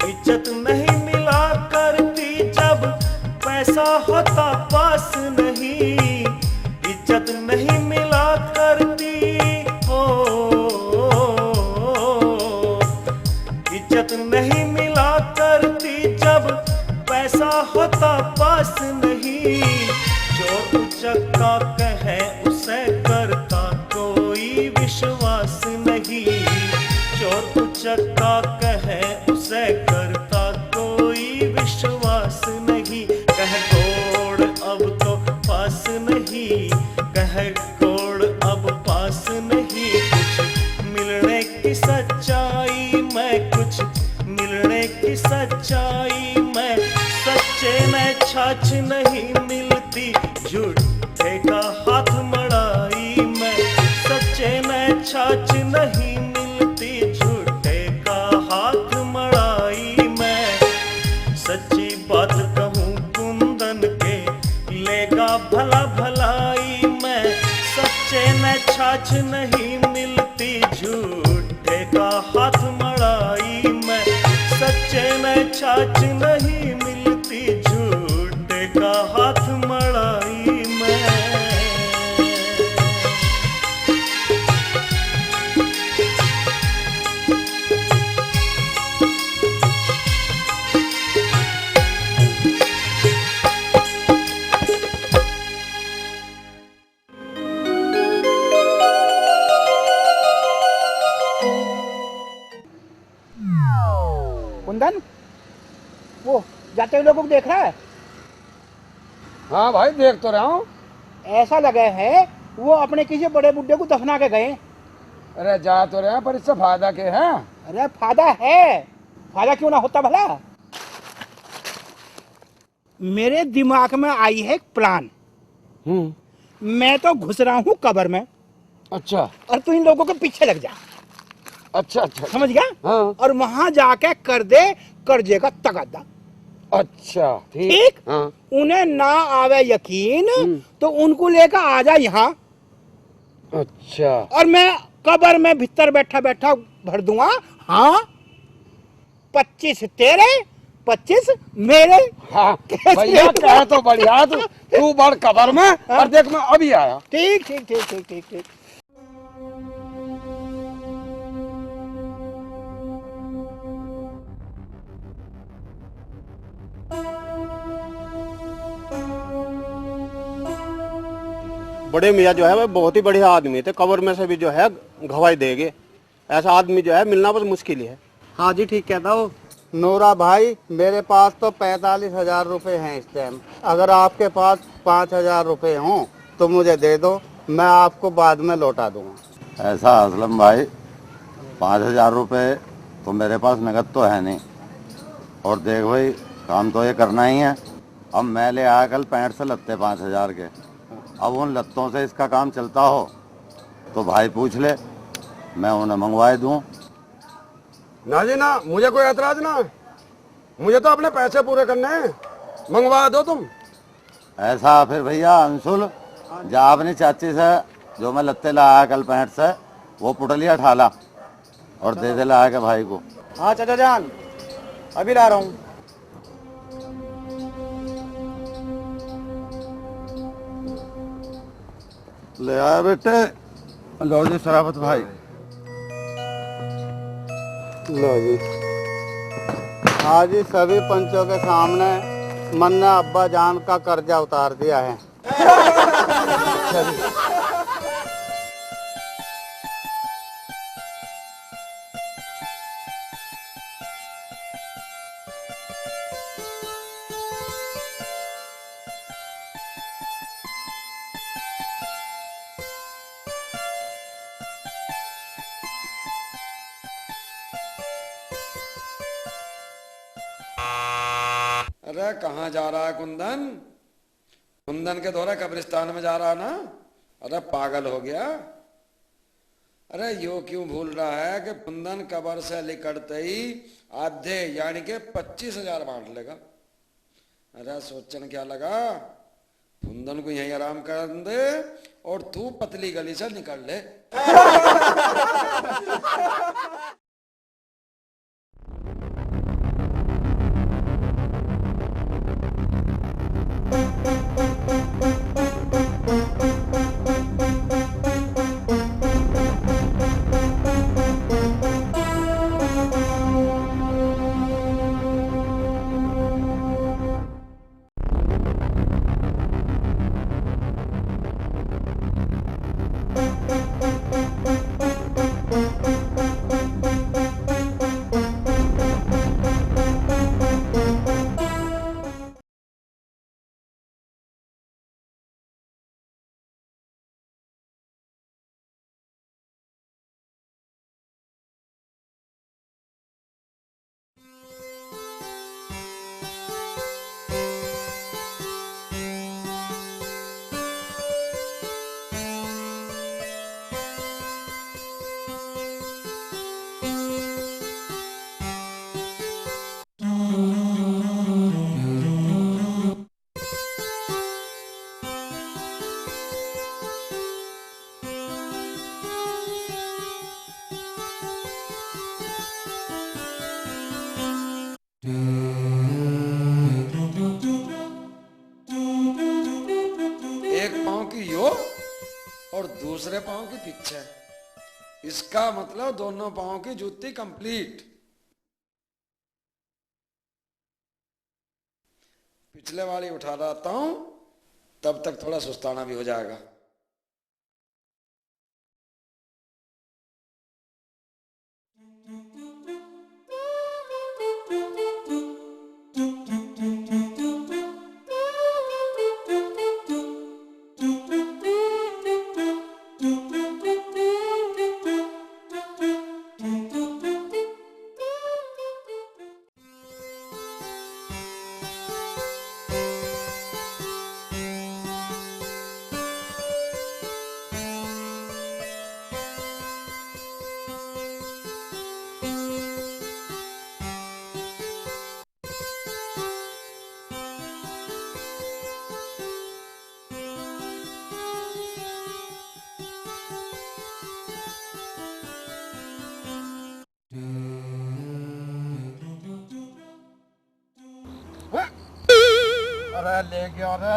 इज्जत नहीं मिला करती जब पैसा होता पास नहीं। इज्जत नहीं मिला करती इज्जत नहीं मिला करती जब पैसा होता पास नहीं। जो उचक्का कहे उसे करता कोई विश्वास नहीं। चोर उचक्का कहे उसे करता कोई विश्वास नहीं। कह कोड़ अब तो पास नहीं, कह कोड़ अब पास नहीं। कुछ मिलने की सच्चाई में, कुछ मिलने की सच्चाई में। सच्चे में छाछ नहीं मिलती, झूठे का हाथ मड़ाई में। सच्चे में छाछ नहीं मिलती, झूठे का हाथ मड़ाई में। सच्ची बात कहूँ कुंदन के, लेगा भला भलाई में। सच्चे में छाछ नहीं मिलती, झूठे का हाथ मड़ाई में। सच्चे में छाछ नहीं मिलती, झूठे का हाथ मड़ाई में। कुंदन, वो जाते हुए लोगों को देख रहा है? हाँ भाई देख तो रहा हूँ। ऐसा लगे है वो अपने किसी बड़े बुड्ढे को दफना के गए। अरे जा तो रहे हैं पर इससे फायदा क्या है? अरे फायदा है, फायदा क्यों ना होता भला। मेरे दिमाग में आई है एक प्लान। मैं तो घुस रहा हूँ कब्र में। अच्छा। और तू इन लोगों के पीछे लग जा। अच्छा अच्छा समझ गया? हाँ। और वहां जाके कर दे कर्जे का तगादा। अच्छा ठीक। हाँ। उन्हें ना आवे यकीन तो उनको लेकर आ जा यहाँ। अच्छा। और मैं कब्र में भीतर बैठा बैठा भर दूंगा। हाँ 25 तेरे 25 मेरे। हाँ भैया कह तो बढ़िया। तू बढ़ कब्र में। हाँ? और देख मैं अभी आया। ठीक ठीक ठीक ठीक ठीक ठीक। बड़े मियाँ जो है वह बहुत ही बढ़िया आदमी थे, कब्र में से भी जो है गवाही देंगे। ऐसा आदमी जो है मिलना बस मुश्किल ही है। हाँ जी ठीक कहता हो। नूरा भाई मेरे पास तो 45,000 रुपये हैं इस टाइम। अगर आपके पास 5,000 रुपये हों तो मुझे दे दो, मैं आपको बाद में लौटा दूंगा। ऐसा असलम भाई, 5,000 रुपये तो मेरे पास नगद तो है नहीं। और देख भाई, काम तो ये करना ही है। अब मैं ले आया कल 65 से लत्ते 5,000 के। अब उन लत्तों से इसका काम चलता हो तो भाई पूछ ले, मैं उन्हें मंगवाए दूं। ना जी ना, मुझे कोई एतराज ना है। मुझे तो अपने पैसे पूरे करने हैं, मंगवा दो तुम। ऐसा फिर भैया अंशुल, जा अपनी चाची से जो मैं लत्ते लाया कल 65 से, वो पुटलिया ठाला और दे दे ला के भाई को। हाँ चाचा जान, अभी ला रहा हूँ। ले आया बेटे। लो जी शराफत भाई। लो जी। हाँ जी, सभी पंचों के सामने मन ने अब्बा जान का कर्जा उतार दिया है। अरे कहाँ जा रहा है कुंदन? कुंदन के दौरे कब्रिस्तान में जा रहा ना? अरे पागल हो गया? अरे यो क्यों भूल रहा है कि कुंदन कब्र से निकलते ही आधे यानी के 25,000 बांट लेगा। अरे सोचने क्या लगा, कुंदन को यहीं आराम कर दे और तू पतली गली से निकल ले। एक पांव की यो और दूसरे पांव की पीछे, इसका मतलब दोनों पांव की जूती कंप्लीट। पिछले वाली उठा लाता हूं, तब तक थोड़ा सुस्ताना भी हो जाएगा।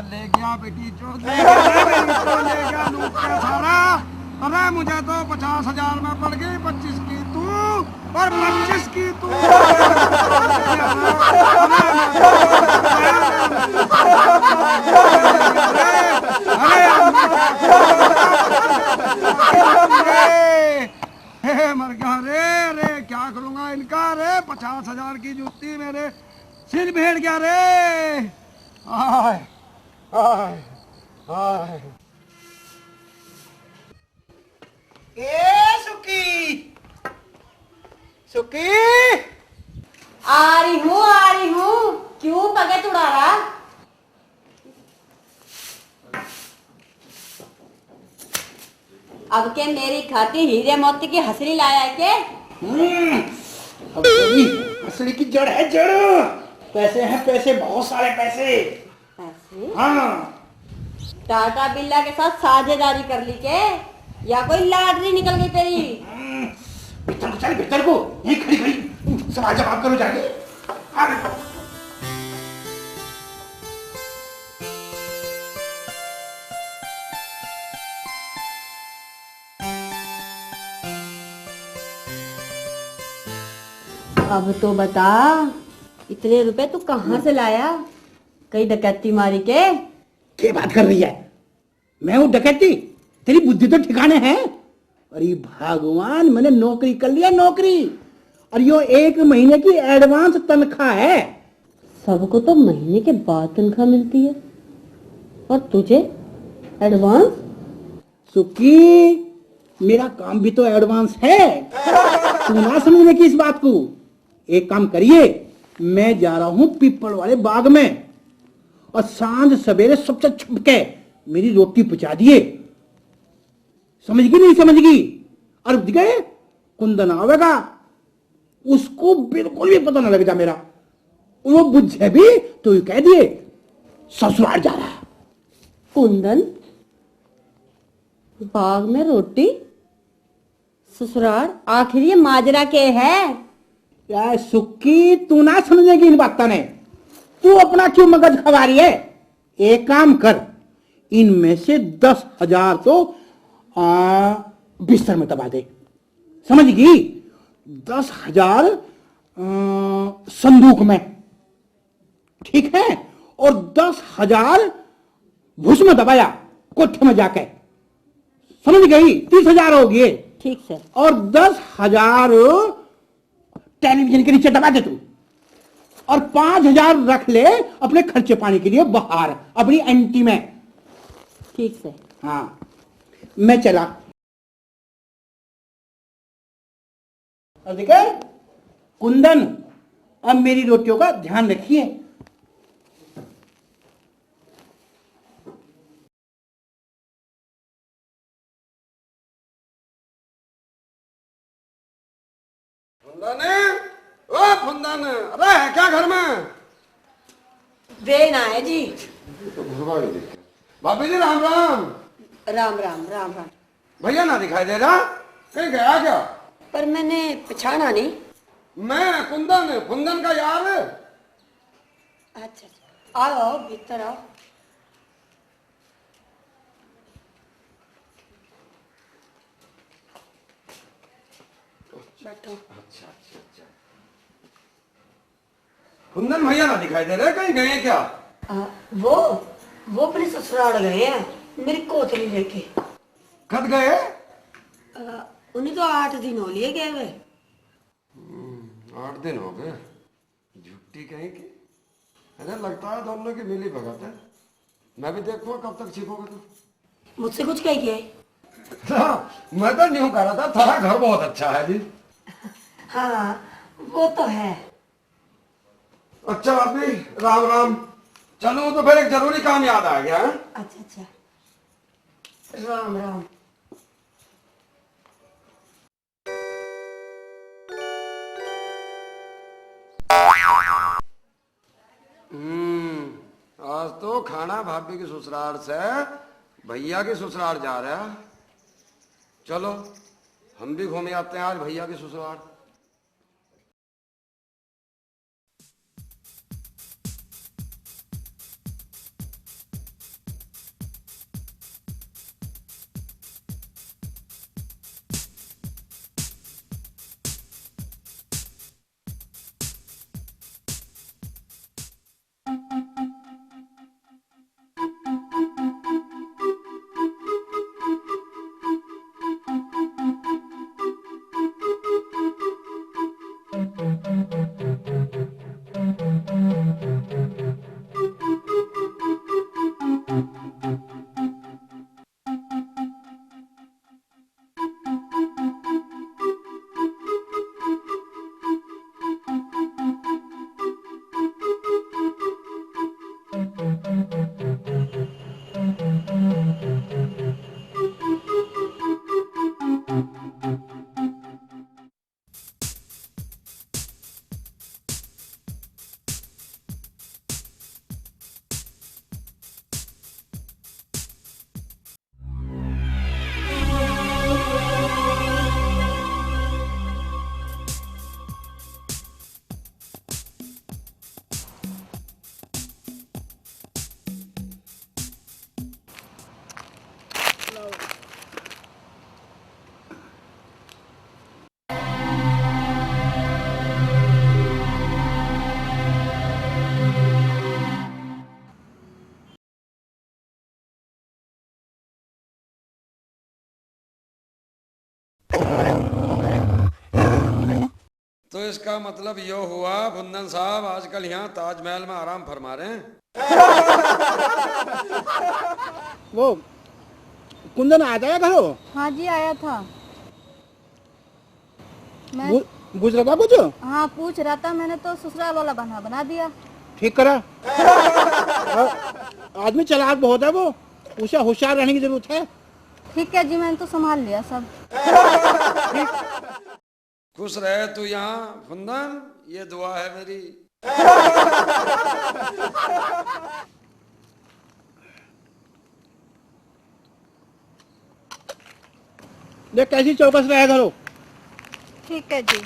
ले गया बेटी चोर, ले गया लूट के सारा। अरे मुझे तो 50,000 में पड़ गई, 25 की तू और 25 की तू। अरे मर गया रे। दूंगा इनका। रे 50,000 की जूती मेरे सिर भेड़ गया रे। आय आय आय। ए सुकी, सुकी, आ रही हूँ। क्यों पगे उड़ा रहा? अब के मेरी खातिर हीरे मोती की हसली लाया है के? अब तेरी असली की जड़ है, जड़। पैसे हैं, पैसे, बहुत सारे पैसे। पैसे? हाँ। टाटा बिरला के साथ साझेदारी कर ली के, या कोई लॉटरी निकल गई तेरी? भीतर को चल, भीतर को। यहीं खड़ी खड़ी सवाल जवाब करो जाके। अब तो बता, इतने रुपए तू कहाँ से लाया? कहीं डकैती मारी के? क्या बात कर रही है? मैं हूँ डकैती? तेरी बुद्धि तो ठिकाने है। अरे भगवान, मैंने नौकरी कर लिया, नौकरी। और यो 1 महीने की एडवांस तनख्वाह है। सबको तो महीने के बाद तनख्वाह मिलती है, और तुझे एडवांस? सुकी, मेरा काम भी तो एडवांस है। तू ना समझने की इस बात को। एक काम करिए, मैं जा रहा हूं पीपल वाले बाग में, और सांझ सवेरे सबसे छुप के मेरी रोटी पहुंचा दिए। समझगी नहीं समझगी? और गए कुंदन आवेगा, उसको बिल्कुल भी पता ना लग जा मेरा। वो बुझे भी तो ये कह दिए ससुराल जा रहा है। कुंदन बाग में रोटी, ससुराल? आखिर ये माजरा के है? यार सुक्की, तू ना समझेगी इन बातों ने। तू अपना क्यों मगज खवा रही है? एक काम कर, इनमें से 10,000 तो बिस्तर में दबा दे। समझगी? 10,000 संदूक में, ठीक है? और 10,000 भूस में दबाया कोठे में जाके। समझ गई? 30,000 हो गए। ठीक सर। और 10,000 टेलीविजन के नीचे दबा दे तू। और 5,000 रख ले अपने खर्चे पानी के लिए बाहर, अपनी एंटी में। ठीक सर। हाँ, मैं चला। और देखे कुंदन, अब मेरी रोटियों का ध्यान रखिए। फुंदन, अरे है क्या घर में? वे ना है जी। तो भाभी जी राम राम। राम राम राम राम। भैया ना दिखाई दे रहा, कहीं गया क्या? पर मैंने पछाना नहीं। मैं कुंदन, कुंदन का यार। अच्छा, आओ आओ भीतर आओ। बैठो। अच्छा अच्छा अच्छा। कुंदन भैया ना दिखाई दे रहे, कहीं गए क्या? वो अपने ससुराल गए हैं मेरी कोतली लेके। कब गए? उन्हें तो 8 दिन हो लिए गए हुए। 8 दिन हो गए? झुट्टी कहीं की। अरे लगता है दोनों की मिली भगत है। मैं भी देखूंगा कब तक छिपोगे तुम। मुझसे कुछ कह गया? हाँ, मैं तो न्यू कह रहा था, थारा घर बहुत अच्छा है जी। हाँ वो तो है। अच्छा भाभी, राम राम। चलो तो फिर एक जरूरी काम याद आ गया है। अच्छा अच्छा, राम राम। आज तो खाना भाभी के ससुराल से भैया के ससुराल जा रहा है। चलो हम भी घूमे आते हैं आज भैया के ससुराल। तो इसका मतलब यो हुआ कुंदन साहब आजकल यहाँ ताजमहल में आराम फरमा रहे हैं। वो कुंदन आया था घर? हाँ जी आया था। मैं पूछ रहा था कुछ? हाँ पूछ रहा था, मैंने तो ससुराल वाला बना दिया। ठीक करा। आदमी चालाक बहुत है वो, उसे होशियार रहने की जरूरत है। ठीक है जी, मैंने तो संभाल लिया सब। खुश रहे तू यहाँ कुंदन, ये दुआ है मेरी। देख कैसी चौकस रहे करो। ठीक है जी।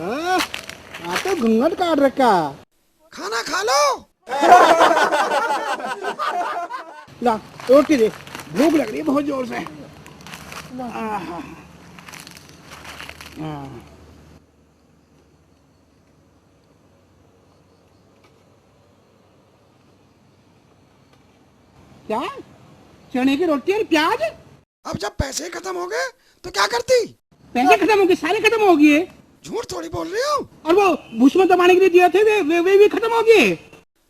हाँ तो घूंघट काट रखा। खाना खा लो। ला रोटी दे, भूख लग रही है बहुत जोर से। क्या? चने की रोटी और प्याज? अब जब पैसे खत्म हो गए तो क्या करती? पैसे खत्म हो गए? सारे खत्म हो गए। झूठ थोड़ी बोल रही हो। और वो भूस में दबाने के लिए दिए थे वे भी खत्म हो गए।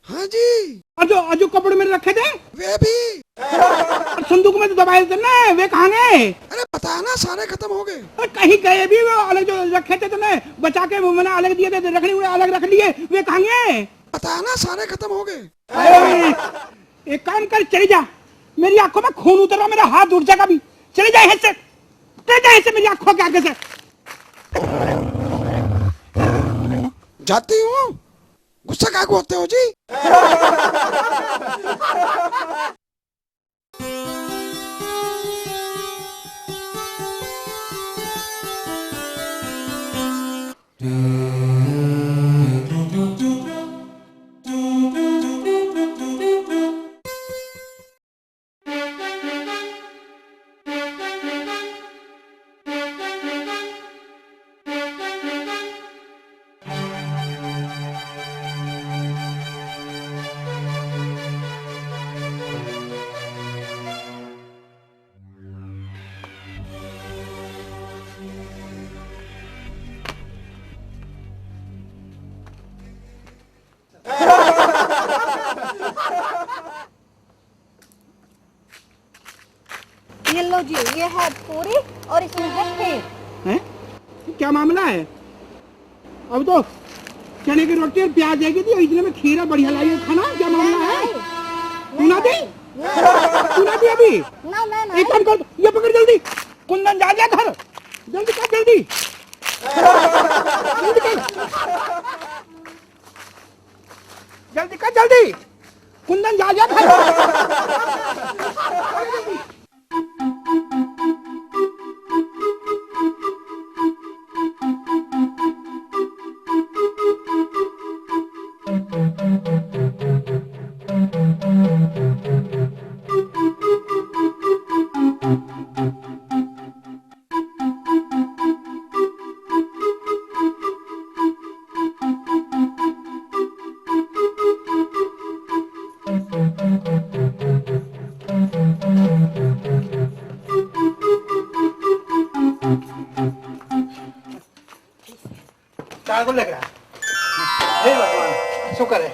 हाँ जी। और जो कपड़े में रखे थे वे भी। और संदूक में तो दबाए थे ना, वे कहाँ गए? अरे पता है ना, सारे खत्म हो गए। और कहीं गए भी? वो अलग जो रखे थे तुमने बचा के मैंने अलग दिए थे, रखने हुए अलग रख लिए, वे कहाँ गए? पता है ना, सारे खत्म हो गए। एक काम कर, चली जा। मेरी आंखों में खून उतर रहा, मेरा हाथ उठ जाएगा भी। चले जाए से, चले जाए से मेरी आंखों के आगे से। जाती हूँ। गुस्सा क्या होते हो जी? ये लो जी, ये है पूरी और इसमें है खीर। हैं? क्या मामला है? अब तो चने की रोटी और प्याज देगी थी, इतने में खीरा बढ़िया लाई खाना। क्या मामला है? तू ना दी? तू ना दी अभी? ना एक काम कर, ये पकड़ जल्दी। कुंदन जा घर, जल्दी कर, जल्दी जल्दी कर, जल्दी कर, जल्दी। कुंदन जा घर। चार को लग रहा है। हे भगवान, शुक्र है।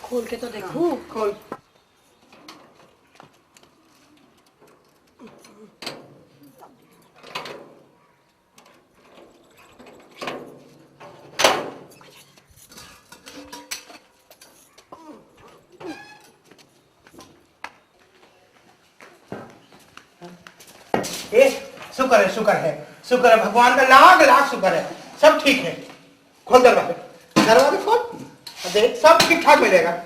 खोल के तो देखो। खोल। शुक्र है, शुक्र है, शुक्र है भगवान का लाख लाख शुक्र है, सब ठीक है। खोल दरवाजे, दरवाजे खोल, देख सब ठीक ठाक मिलेगा।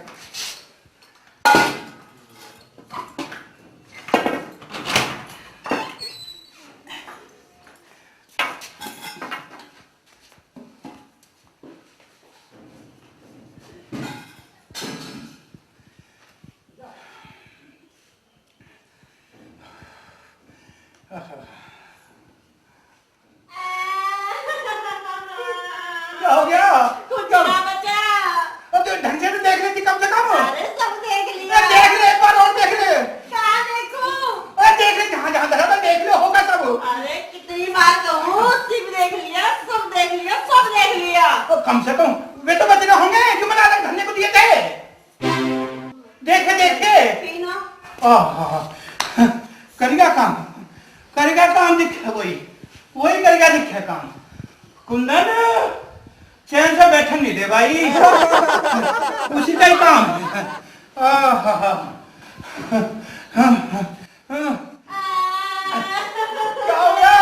क्या हो गया? कुछ ना बचा। अब तो ढंग से तो देख लेती कम से कम। अरे सब देख लिया। देख ले, एक बार और देख ले। क्या देखूं? अरे देख ले, जहाँ जहाँ धरा था देख ले, होगा सब। अरे कितनी बार कहूँ, सिर्फ देख लिया, सब देख लिया, सब देख लिया। तो कम से कम वे तो बच रहे होंगे जो मैंने अलग धरने को दिए थे। देखे देखे करेगा काम दिखे, वही करेगा दिखे काम। कुंदन चैन से बैठन नहीं दे भाई। उसी का ही काम है। क्या हो गया?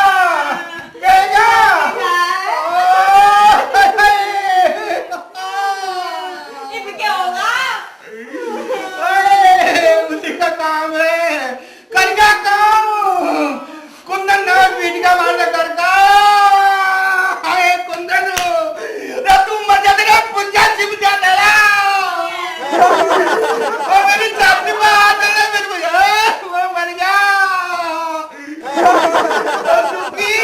क्या होगा? उसी का काम है, करेगा काम। कुंदन ना पीट का मारने करता। हाय कुंदन, तू मर जा, तेरा पुंजा छिप जा तेरा। और मेरी चापी में हाथ डाला मेरे को, मैं मर गया। सुखी।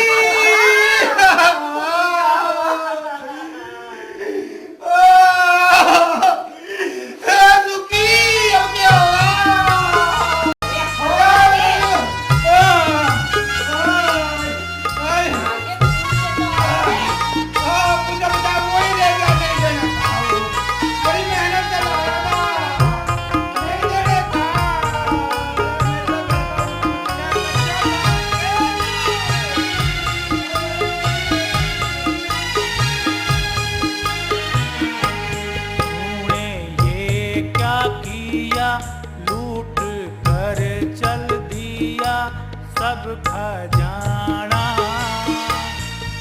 सब खजाना।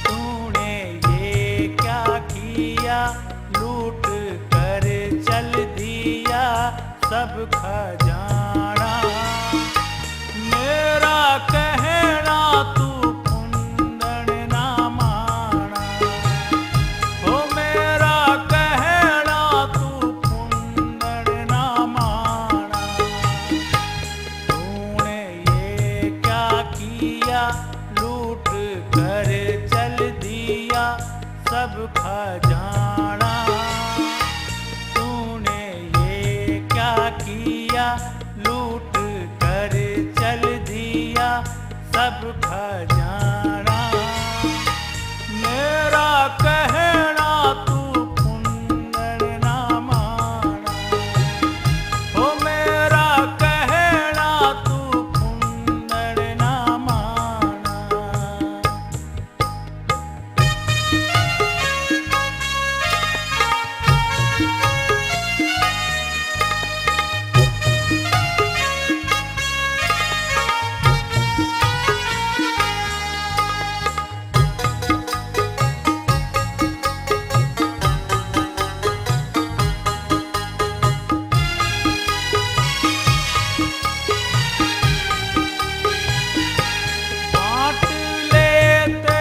तूने ये क्या किया, लूट कर चल दिया सब खजाना। मेरा कहना तू कुंदन ना माना, ओ मेरा कहना तू कुंदन ना माना। तूने ये क्या किया, लूट कर चल दिया सब खजाना। तूने ये क्या किया, लूट कर चल दिया सब खजाना। मेरा कहना तू कुंदन ना माना, ओ मेरा कहना तू कुंदन ना माना। बांट लेते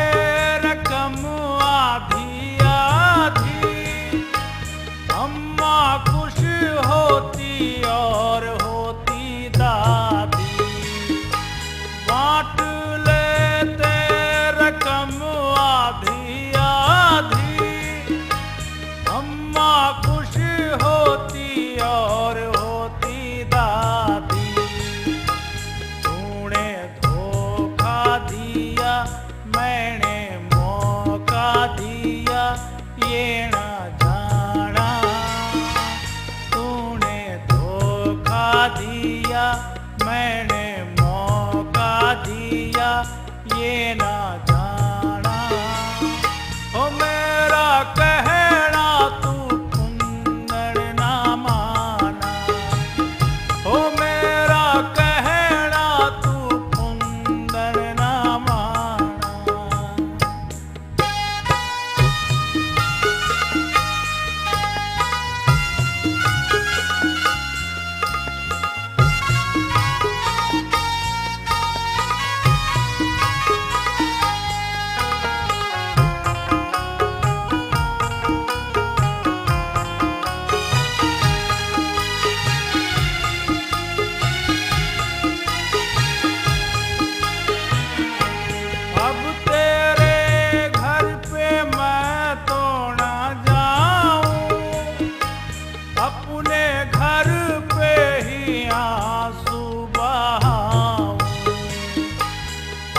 रकम आधी आधी, अम्मा खुश होती और होती दादी। बांट लेते रकम आधी आधी, अम्मा खुश होती और होती दादी। तूने धोखा दिया, मैंने मौका दिया, ये ना जाना। तूने धोखा दिया, मैंने मौका दिया, ये ना जाना। ओ मेरा कहना तू कुंदन ना माना, ओ मेरा कहना तू कुंदन ना माना।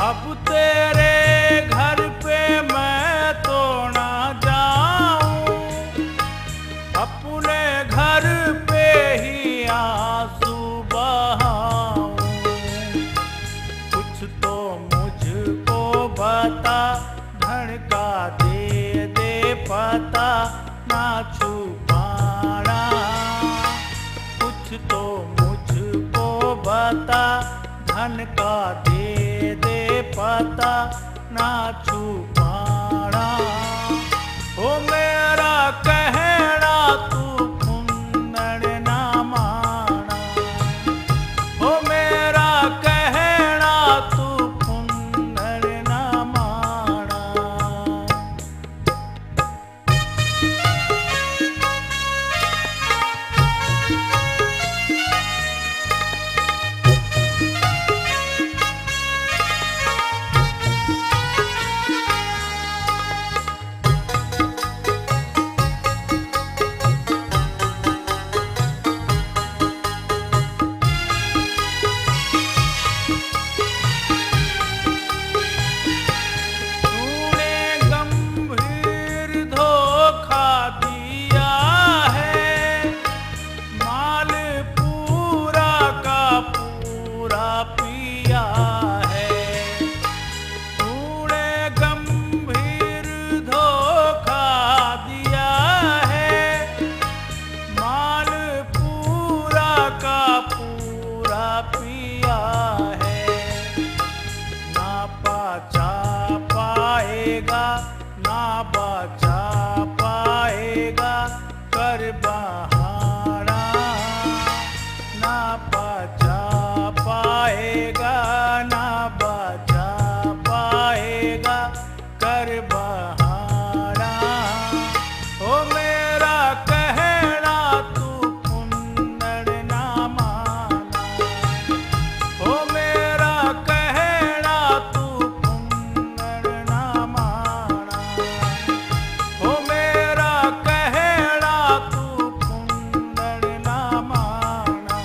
अब तेरे घर पे मैं तो ना जाऊं, अपने घर पे ही आंसू बहाऊं। कुछ तो मुझको बता, धड़का दे दे पता, ना छुपाना। कुछ तो मुझको बता, धन का दे दे पता, ना छुपाना। ओ मेरा कहना तू कुंदन ना माना, ओ मेरा कहना तू कुंदन ना माना। तूने गंभीर धोखा दिया है, माल पूरा का पूरा पिया है। तूने गंभीर धोखा दिया है, माल पूरा का पूरा पिया है। ना बचा पाएगा, ना बचा पाएगा, कर बहाना। ना बचा पाएगा, ना बचा पाएगा, कर बहाना। ओ मेरा कहना तू कुंदन ना माना, ओ मेरा कहना तू कुंदन ना माना, ओ मेरा कहना तू कुंदन ना माना,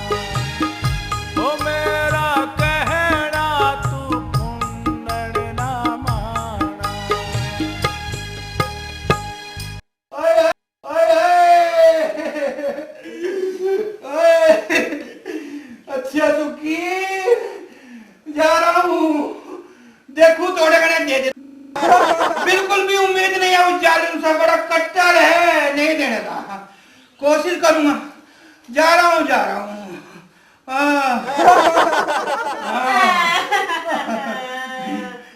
ओ मेरा कहना तू कुंदन ना माना। अच्छा सुखी, जा रहा हूँ। देखू थोड़े घने दे दे। बिल्कुल भी उम्मीद नहीं है उस जालिम से, बड़ा कट्टर है, नहीं देने का। कोशिश करूंगा। जा रहा हूँ, जा रहा हूँ।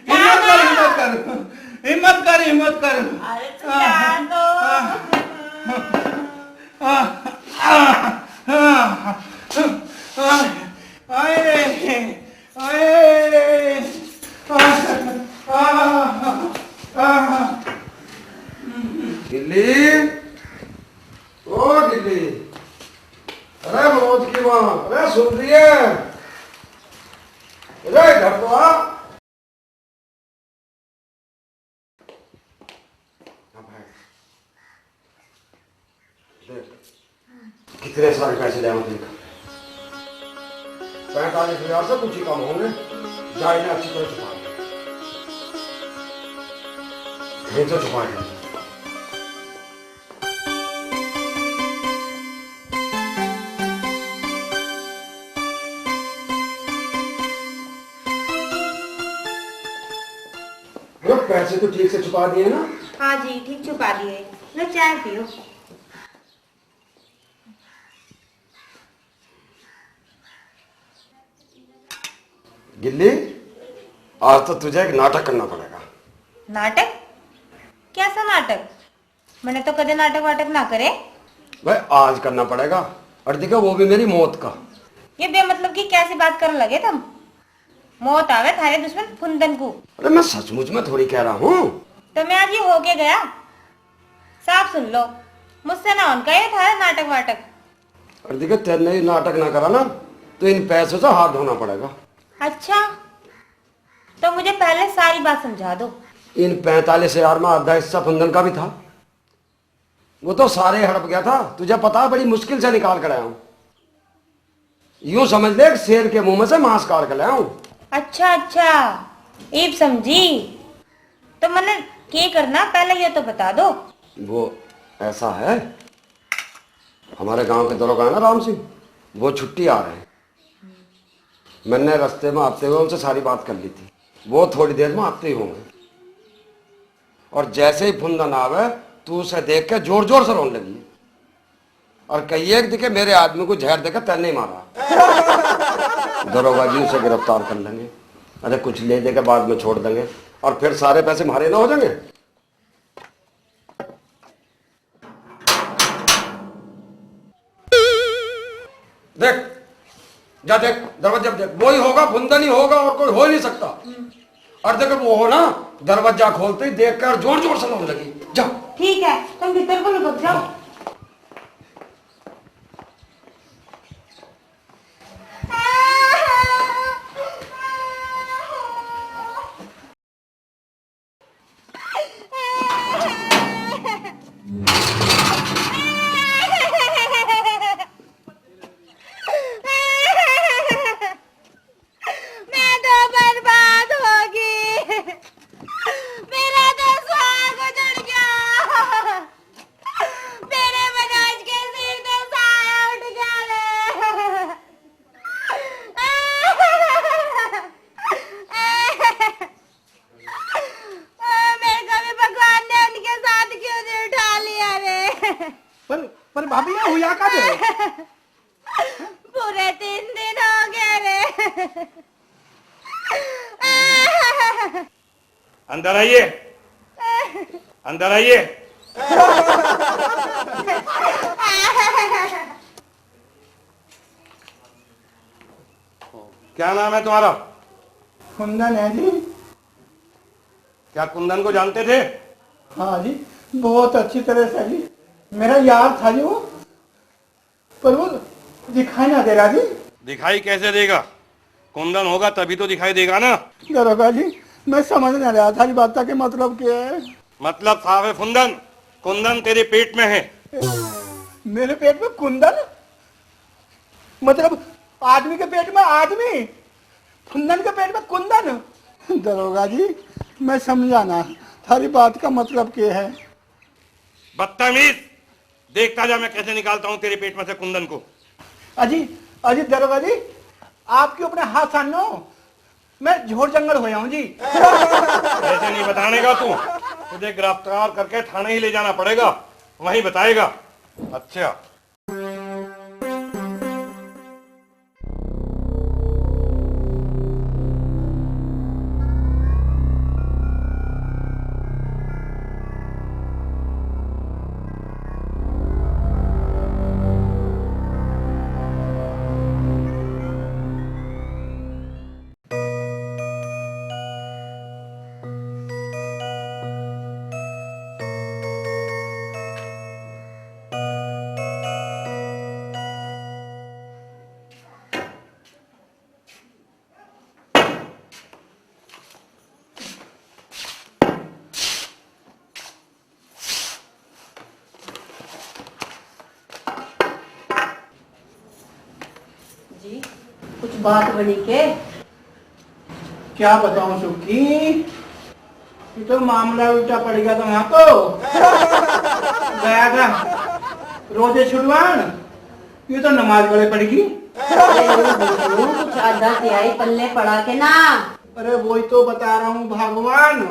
हिम्मत कर, हिम्मत कर, हिम्मत कर, हिम्मत कर। गिल्ली, ओ गिल्ली, अरे मौत की माँ, अरे सुन रही है? अरे घर तो आ। कितने सारे पैसे ले देख, 45,000 से कुछ ही कम होंगे। जाए ना अच्छी तरह छुपा दे, तो छुपा दे। पैसे तो ठीक से छुपा दिए ना? हाँ जी, ठीक छुपा दिए। लो चाय पियो। गिल्ली, आज तो तुझे एक नाटक करना पड़ेगा। नाटक? कैसा नाटक? मैंने तो कदे नाटक वाटक ना करे। भाई आज करना पड़ेगा, और देखो वो भी मेरी मौत का। ये बेमतलब की कैसी बात करने लगे तुम? मौत आवे थारे दुश्मन फुंदन को। अरे मैं सचमुच में थोड़ी कह रहा हूँ। तो मैं आज ये हो के गया। साफ सुन लो, मुझसे ना उनका ये थारा नाटक वाटक। और देखो तेरे नाटक ना करा ना तो इन पैसों से हाथ धोना पड़ेगा। अच्छा, तो मुझे पहले सारी बात समझा दो। इन 45,000 में आधा हिस्सा फंदन का भी था, वो तो सारे हड़प गया था। तुझे पता, बड़ी मुश्किल से निकाल कर आया हूं। यूं समझ ले शेर के मुंह में से मांस काट कर लाया हूं। अच्छा अच्छा, ईब समझी। तो मैंने क्या करना पहले ये तो बता दो। वो ऐसा है, हमारे गांव के दरोगा है ना राम सिंह, वो छुट्टी आ रहे हैं। मैंने रास्ते में आते हुए उनसे सारी बात कर ली थी, वो थोड़ी देर में आते ही होंगे। और जैसे ही फुंदन आवे तू उसे देख के जोर जोर से रोने लगी और कहिए कि मेरे आदमी को जहर देकर तैर नहीं मारा। दरोगा जी उसे गिरफ्तार कर लेंगे, अरे कुछ ले दे के बाद में छोड़ देंगे और फिर सारे पैसे हमारे ना हो जाएंगे। देख जा, देख दरवाजा देख, वो ही होगा, फुंदन ही होगा और कोई हो ही नहीं सकता। और देखो वो हो ना, दरवाजा खोलते ही देख कर जोर जोर से रोने लगी। जा ठीक है, तुम भीतर को लुक जाओ। पर भाभी ये हुआ कब? पूरे 3 दिन हो गए रे। अंदर आइए, अंदर आइए। क्या नाम है तुम्हारा? कुंदन है जी। क्या कुंदन को जानते थे? हाँ जी, बहुत अच्छी तरह से जी, मेरा यार था जी वो, पर वो दिखाई ना दे रहा जी। दिखाई कैसे देगा? कुंदन होगा तभी तो दिखाई देगा ना। दरोगा जी, मैं समझ नहीं रहा था बात का मतलब क्या है। मतलब साफ है फुंदन, कुंदन तेरे पेट में है। मेरे पेट में कुंदन? मतलब आदमी के पेट में आदमी, कुंदन के पेट में कुंदन? दरोगा जी, मैं समझा ना थारी बात का मतलब क्या है। बदतमीज, देखता जा मैं कैसे निकालता हूँ तेरे पेट में से कुंदन को। अजी अजी दरोगा जी, आपके ऊपर हाथ सानो, मैं झोर जंगल होया हूँ जी। ऐसे नहीं बताने का तू, तुझे गिरफ्तार करके थाने ही ले जाना पड़ेगा, वहीं बताएगा। अच्छा जी, कुछ बात बनी के? क्या बताऊं सुखी, ये तो मामला उल्टा पड़ गया था। वहां तो गया था रोजे छुड़वान, ये तो नमाज पढ़े पड़ेगी। कुछ आधा तिहाई पल्ले पड़ा के ना। अरे वही तो बता रहा हूँ भगवान,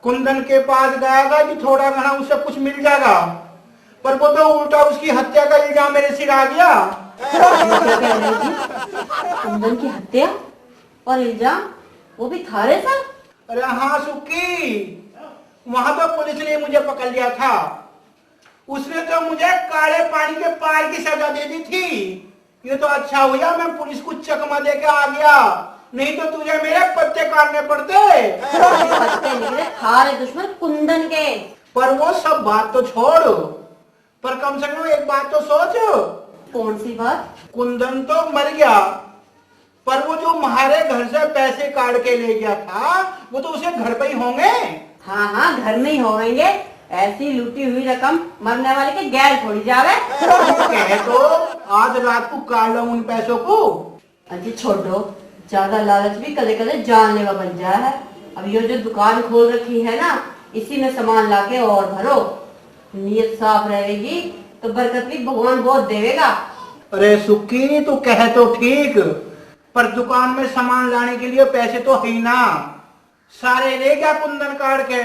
कुंदन के पास गया था कि थोड़ा घना उससे कुछ मिल जाएगा, पर वो तो उल्टा उसकी हत्या का इल्जाम मेरे सिर आ गया। कुंदन की हत्या और इल्जाम, वो भी थारे साथ? अरे हाँ सुक्की, वहां तो पुलिस ने मुझे पकड़ लिया था, उसने तो मुझे काले पानी के पार की सजा दे दी थी। ये तो अच्छा हुआ मैं पुलिस को चकमा देके आ गया, नहीं तो तुझे मेरे पत्ते काटने पड़ते। पत्ते निकले थारे दुश्मन कुंदन के। पर वो सब बात तो छोड़, पर कम से कम एक बात तो सोच। कौन सी बात? कुंदन तो मर गया, पर वो जो हमारे घर से पैसे काट के ले गया था, वो तो उसे घर पे ही होंगे। हाँ हाँ, घर में ही होंगे। ऐसी लूटी हुई रकम मरने वाले के गैर थोड़ी जावे। कहे तो आज रात को काट लो उन पैसों को। अजी छोड़ दो, ज्यादा लालच भी कदे कदे जानलेवा बन जाया है। अब ये जो दुकान खोल रखी है ना, इसी में सामान लाके और भरो। नीयत साफ रहेगी तो बरकत भी भगवान बहुत देवेगा। अरे सुक्की, तू कहे तो ठीक, पर दुकान में सामान लाने के लिए पैसे तो है ना। सारे ले क्या कुंदन काट के,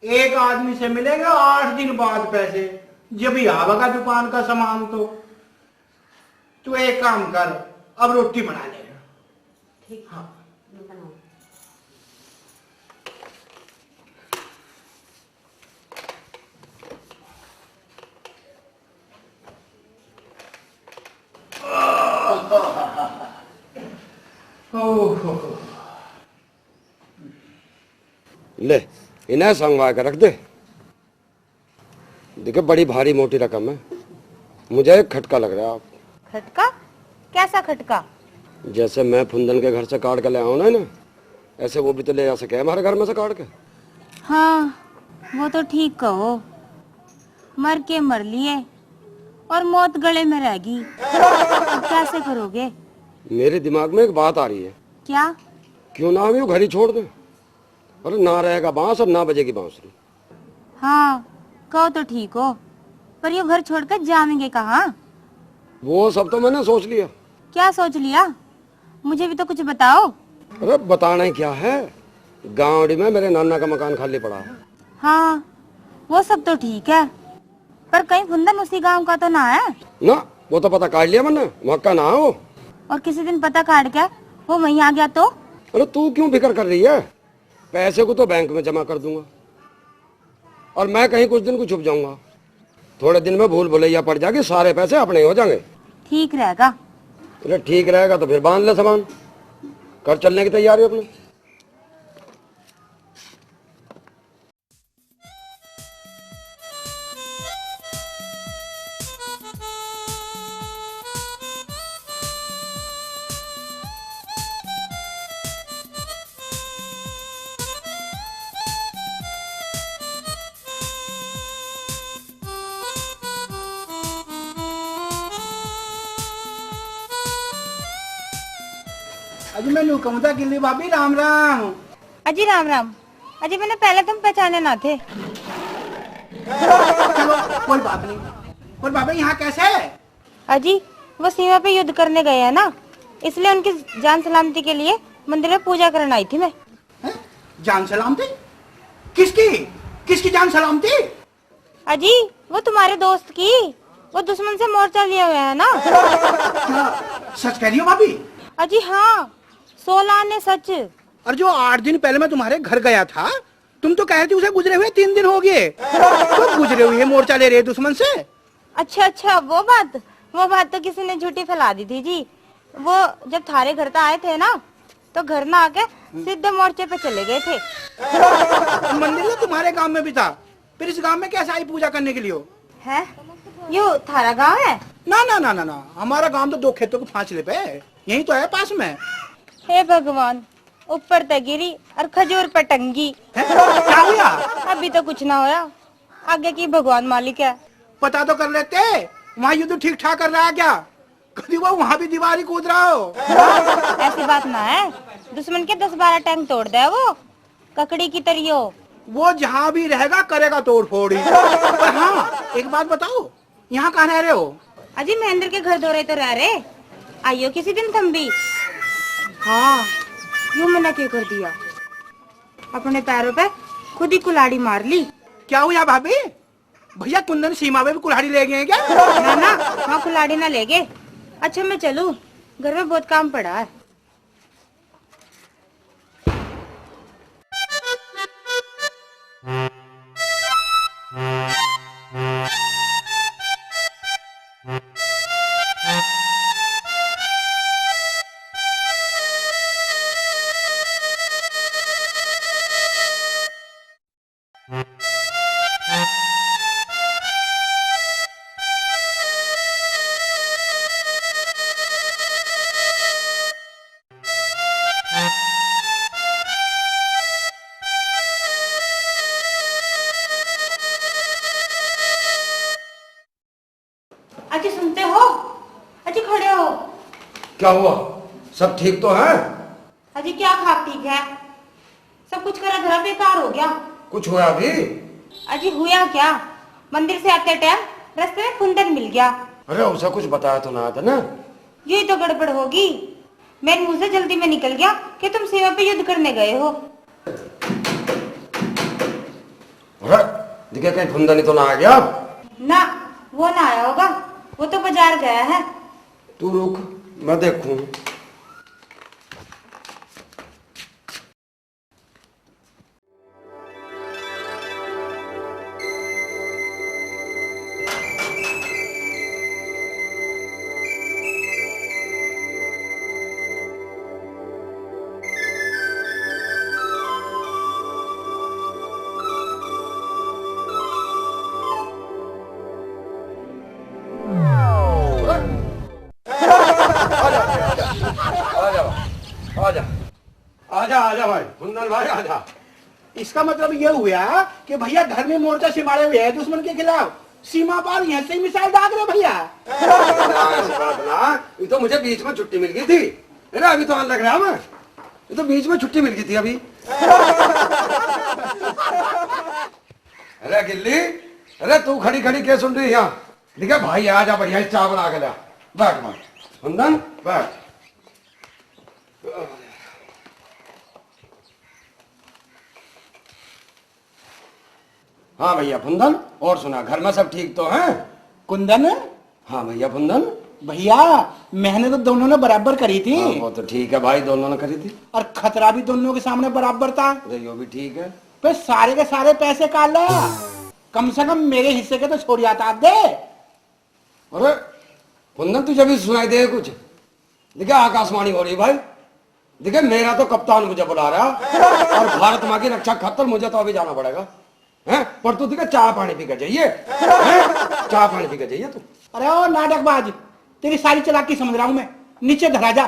एक आदमी से मिलेगा 8 दिन बाद पैसे, जब ही आवेगा दुकान का सामान। तो तू एक काम कर, अब रोटी बना ले। ठीक, हाँ बनाओ। ले इन्हें संगवा कर रख दे। देखो बड़ी भारी मोटी रकम है, मुझे एक खटका लग रहा है। खटका? कैसा खटका? जैसे मैं फुंदन के घर से काट के ले आऊं ना, ऐसे वो भी तो ले आ सके हमारे घर में से काट के। हाँ वो तो ठीक कहो, मर के मर लिए और मौत गले में रहेगी। अब कैसे करोगे? मेरे दिमाग में एक बात आ रही है। क्या? क्यों ना हम यूं घर ही छोड़ दें? अरे ना रहेगा बांस और ना बजेगी बांसुरी। हाँ कहो तो ठीक हो, पर ये घर छोड़कर जाएंगे कहाँ? वो सब तो मैंने सोच लिया। क्या सोच लिया? मुझे भी तो कुछ बताओ। अरे बताना ही क्या है, गाँवड़ी में मेरे नाना का मकान खाली पड़ा है। हाँ वो सब तो ठीक है, पर कहीं फुंदन उसी गांव का तो ना है ना? वो तो पता काट लिया मैंने, मक्का ना हो। और किसी दिन पता काट के वो वहीं आ गया तो? अरे तू क्यों फिक्र कर रही है? पैसे को तो बैंक में जमा कर दूंगा और मैं कहीं कुछ दिन को छुप जाऊंगा। थोड़े दिन में भूल भुलैया पड़ जाएगी, सारे पैसे अपने हो जाएंगे। ठीक रहेगा। अरे ठीक रहेगा तो फिर बांध ले सामान, कर चलने की तैयारी अपने। अजी मैं कहूँ था गिल्ली भाभी राम राम। अजी राम राम। अजी मैंने पहले तुम पहचाने ना थे। चलो कोई बात नहीं, पर बाबा यहाँ कैसे है? अजी वो सीमा पे युद्ध करने गए हैं ना, इसलिए उनकी जान सलामती के लिए मंदिर में पूजा करने आई थी मैं। है? जान सलामती? किसकी? किसकी जान सलामती? अजी वो तुम्हारे दोस्त की, वो दुश्मन से मोर्चा लिए हुए है ना। सच कह रही हो भाभी? अजी हाँ 16 ने सच। और जो 8 दिन पहले मैं तुम्हारे घर गया था, तुम तो कह रहे थे उसे गुजरे हुए 3 दिन हो गए। तो गुजरे हुए मोर्चा ले रहे दुश्मन से। अच्छा अच्छा वो बात तो किसी ने झूठी फैला दी थी जी। वो जब थारे घर तक आए थे ना, तो घर ना आके सीधे मोर्चे पे चले गए थे। मंदिर तो तुम्हारे गांव में भी था, फिर इस गांव में कैसे आई पूजा करने के लिए? है यो थारा गांव है? ना ना ना ना ना, हमारा गांव तो 2 खेतों के फासले पे है, यही तो है पास में। हे भगवान, ऊपर तक गिरी और खजूर पर टंगी। क्या हुआ? अभी तो कुछ ना होया, आगे की भगवान मालिक है। पता तो कर लेते, वहाँ युद्ध ठीक ठाक कर रहा है क्या? कभी वो वहाँ भी दीवार ही कूद रहा हो। ऐसी बात ना है, दुश्मन के 10-12 टैंक तोड़ दे वो, ककड़ी की तरियो। वो जहाँ भी रहेगा करेगा तोड़ फोड़ ही। पर हाँ एक बात बताओ, यहाँ कहाँ रह रहे हो? अजी महेंद्र के घर दौरे तो रह रहे, आइयो किसी दिन तुम भी। हाँ यूं मना क्यों कर दिया, अपने पैरों पे खुद ही कुल्हाड़ी मार ली। क्या हुआ भाभी? भैया कुंदन सीमा में भी कुल्हाड़ी ले गए क्या? ना ना वहाँ कुल्हाड़ी ना ले गए। अच्छा मैं चलूं, घर में बहुत काम पड़ा है। अजी सुनते हो? अजी खड़े हो। क्या हुआ? सब ठीक तो है? ठीक है, सब कुछ करा धरा बेकार हो गया। कुछ हुआ अभी? अजी हुआ क्या, मंदिर से आते टाइम रास्ते में कुंदन मिल गया। अरे उसे कुछ बताया तो ना था ना? यही तो गड़बड़ होगी, मेरे मुंह से जल्दी में निकल गया कि तुम सेवा पे युद्ध करने गए हो। अरे दिखे कहीं कुंदन तो ना आ गया? ना, वो ना आया होगा, वो तो बाजार गया है। तू रुक, मैं देखूं। आजा भाई, कुंदन भाई आजा। इसका मतलब ये हुआ कि भैया घर में मोर्चा सिमाड़े हुए हैं दुश्मन के खिलाफ, सीमा पार यहाँ से ही मिसाइल दाग रहे भैया। ये तो मुझे बीच में छुट्टी मिल गई थी, है ना? अभी तो लग रहा है मैं, ये तो बीच में छुट्टी मिल गई थी अभी। अरे गिल्ली, अरे तू खड़ी खड़ी क्या सुन रही है यहाँ? देखा भाई आजा बढ़िया चाय बना के ला। बैठ बैठ कुंदन बैठ। हाँ भैया कुंदन, और सुना, घर में सब ठीक तो हैं? कुंदन? हाँ भैया कुंदन। भैया मेहनत तो दोनों ने बराबर करी थी। हाँ, वो तो ठीक है भाई, दोनों ने करी थी। और खतरा भी दोनों के सामने बराबर था। अरे यो भी ठीक है। पे सारे के सारे पैसे काट ला, कम से कम मेरे हिस्से के तो छोड़ जाता दे। अरे कुंदन तुझे भी सुनाई दे कुछ? देखा आकाशवाणी हो रही भाई, देखा मेरा तो कप्तान मुझे बुला रहा और भारत माँ की रक्षा खातर मुझे तो अभी जाना पड़ेगा, हैं? पर तू देखा चाय पानी पी कर जाइए, चाय पानी पी कर जाइए तू। अरे ओ नाटकबाज, तेरी सारी चालाकी समझ रहा हूं मैं, नीचे धरा जा।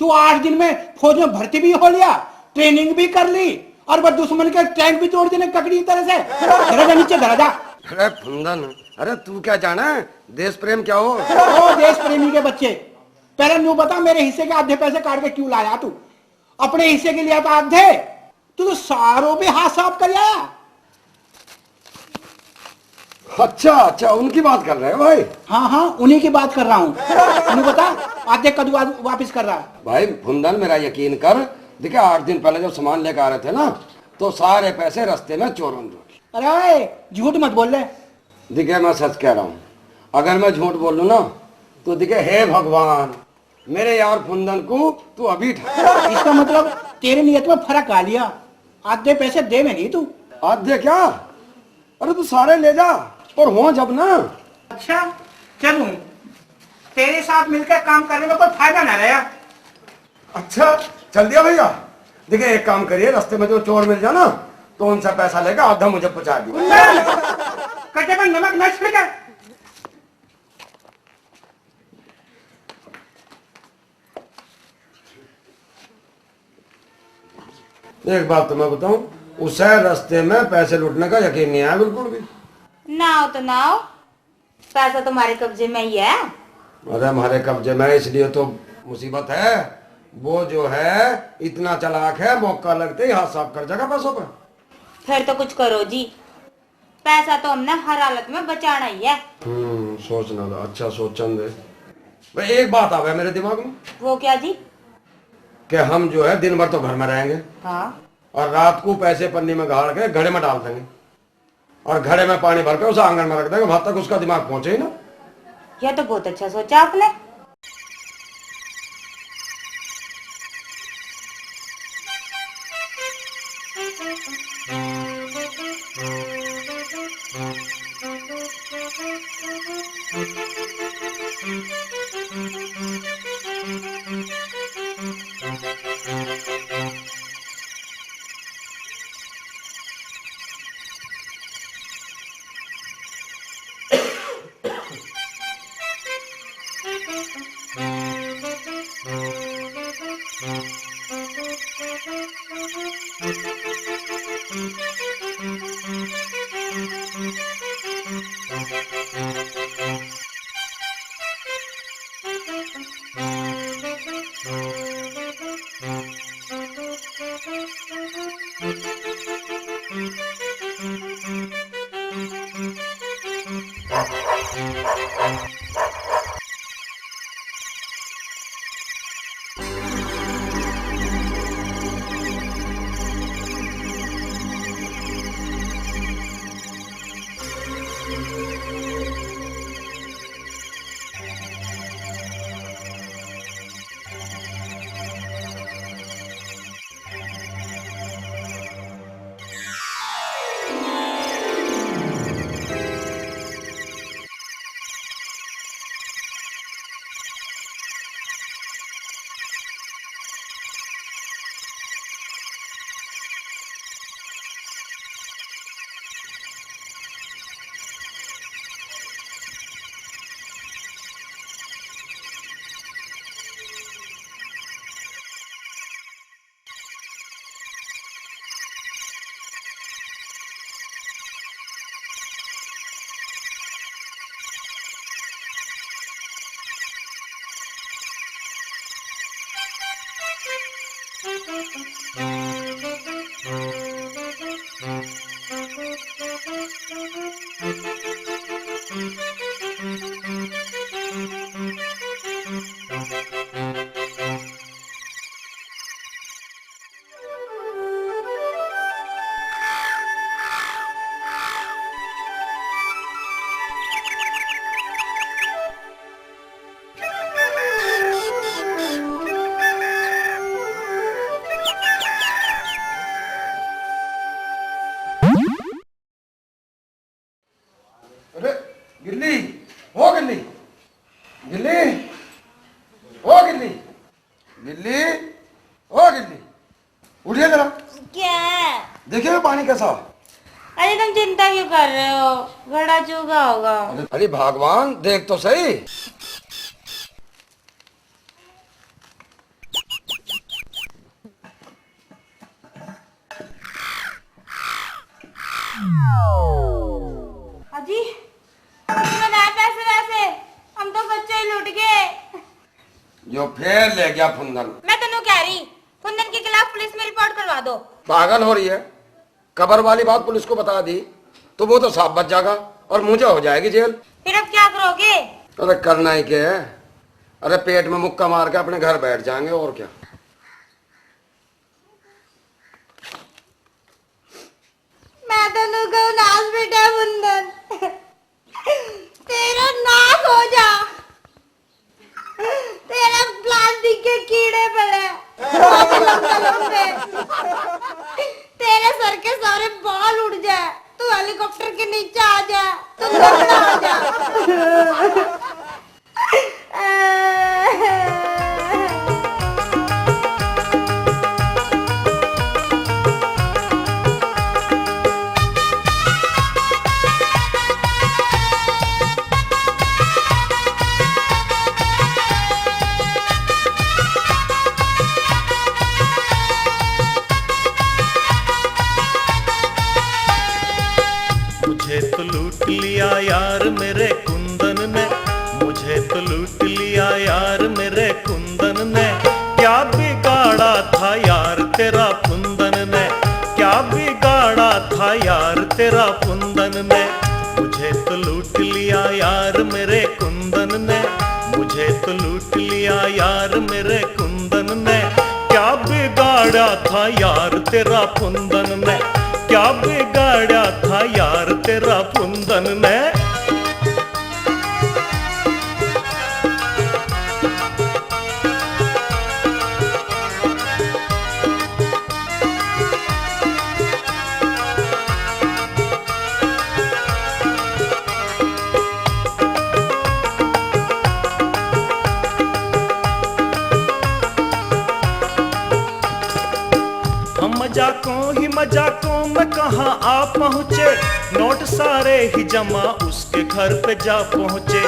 तू 8 दिन में फौज में भर्ती भी हो लिया, ट्रेनिंग भी कर ली और वह दुश्मन के टैंक भी तोड़ देने ककड़ी तरह से। धरा जा, नीचे धरा जा। अरे कुंदन, अरे तू क्या जाना है देश प्रेम क्या हो? ओ देश प्रेमी के बच्चे, पहले न्यू बता मेरे हिस्से के आधे पैसे काट के क्यों लाया तू? अपने हिस्से के लिया था आधे, तू तो सारों पे हाथ साफ कर आया। अच्छा अच्छा, उनकी बात कर रहे हो भाई? हाँ हाँ, उन्हीं की बात कर रहा हूँ। न्यू बता आधे कद वापिस कर रहा है। भाई कुंदन मेरा यकीन कर, देखा 8 दिन पहले जब सामान लेकर आ रहे थे ना, तो सारे पैसे रास्ते में चोरों ने। अरे झूठ मत बोल ले। दिखे मैं सच कह रहा हूँ, अगर मैं झूठ बोल लूँ ना तो दिखे हे भगवान मेरे यार कुंदन को तू अभी इसका मतलब तेरे नियत में फर्क आ लिया, आधे पैसे दे में नहीं तू। आधे क्या? अरे तू सारे ले जा और हो जब ना। अच्छा चलूं, तेरे साथ मिलकर काम करने में कोई फायदा ना रहा। अच्छा चल दिया भैया। देखिए एक काम करिए, रास्ते में जो चोर मिल जाए ना तो उनसे पैसा लेकर आधा मुझे पहुंचा दिया। कटे में नमक न छिड़के। एक बात तो मैं बताऊं, उसे रास्ते में पैसे लूटने का यकीन नहीं आया बिल्कुल भी। ना हो तो ना हो, पैसा तुम्हारे कब्जे में ही है। अरे हमारे कब्जे में इसलिए तो मुसीबत है, वो जो है इतना चालाक है, मौका लगते ही हाथ साफ कर जाएगा पैसों पर। फिर तो कुछ करो जी, पैसा तो हमने हर हालत में बचाना ही है। सोचना था, अच्छा सोचन दे भाई। एक बात आ गया मेरे दिमाग में। वो क्या जी? कि हम जो है दिन भर तो घर में रहेंगे, हाँ, और रात को पैसे पन्नी में गाड़ के घड़े में डाल देंगे और घड़े में पानी भर के उसे आंगन में रख देंगे, वहां तक उसका दिमाग पहुंचे ही ना। यह तो बहुत अच्छा सोचा आपने। अरे गिल्ली, ओ गिल्ली, गिल्ली, ओ गिल्ली, गिल्ली, ओ गिल्ली, उठिए जरा। क्या? देखिए पानी कैसा। अरे तुम चिंता क्यों कर रहे हो? घड़ा चूका होगा। अरे भगवान देख तो सही। अजी पैसे वैसे हम तो बच्चे ही लुट गए। जो फिर ले गया फुंदन। मैं तेनू कह रही फुंदन के खिलाफ पुलिस में रिपोर्ट करवा दो। पागल हो रही है? कबर वाली बात पुलिस को बता दी तो वो तो साफ बच जाएगा और मुझे हो जाएगी जेल। फिर अब क्या करोगे? अरे करना ही क्या है? अरे पेट में मुक्का मार के अपने घर बैठ जाएंगे और क्या। मैं तेनू कहूं नाच बेटा फुंदन, तेरा नाश हो जा। तेरा प्लास्टिक के कीड़े पड़े लंबे, तेरे सर के सारे बाल उड़ जाए, तू हेलीकॉप्टर के नीचे आ जा, तू लंगड़ा हो जा। मुझे तो लूट लिया यार मेरे कुंदन ने, मुझे तो लूट लिया यार मेरे कुंदन ने। क्या बिगाड़ा था यार तेरा कुंदन ने, क्या बिगाड़ा था यार तेरा कुंदन ने। मुझे तो लूट लिया यार मेरे कुंदन ने, मुझे तो लूट लिया यार मेरे कुंदन ने। क्या बिगाड़ा था यार तेरा कुंदन ने, क्या बिगाड़ा था यार तेरा कुंदन ने। हम मजाकों में कहाँ आ पहुँचे, नोट सारे ही जमा उसके घर पे जा पहुँचे।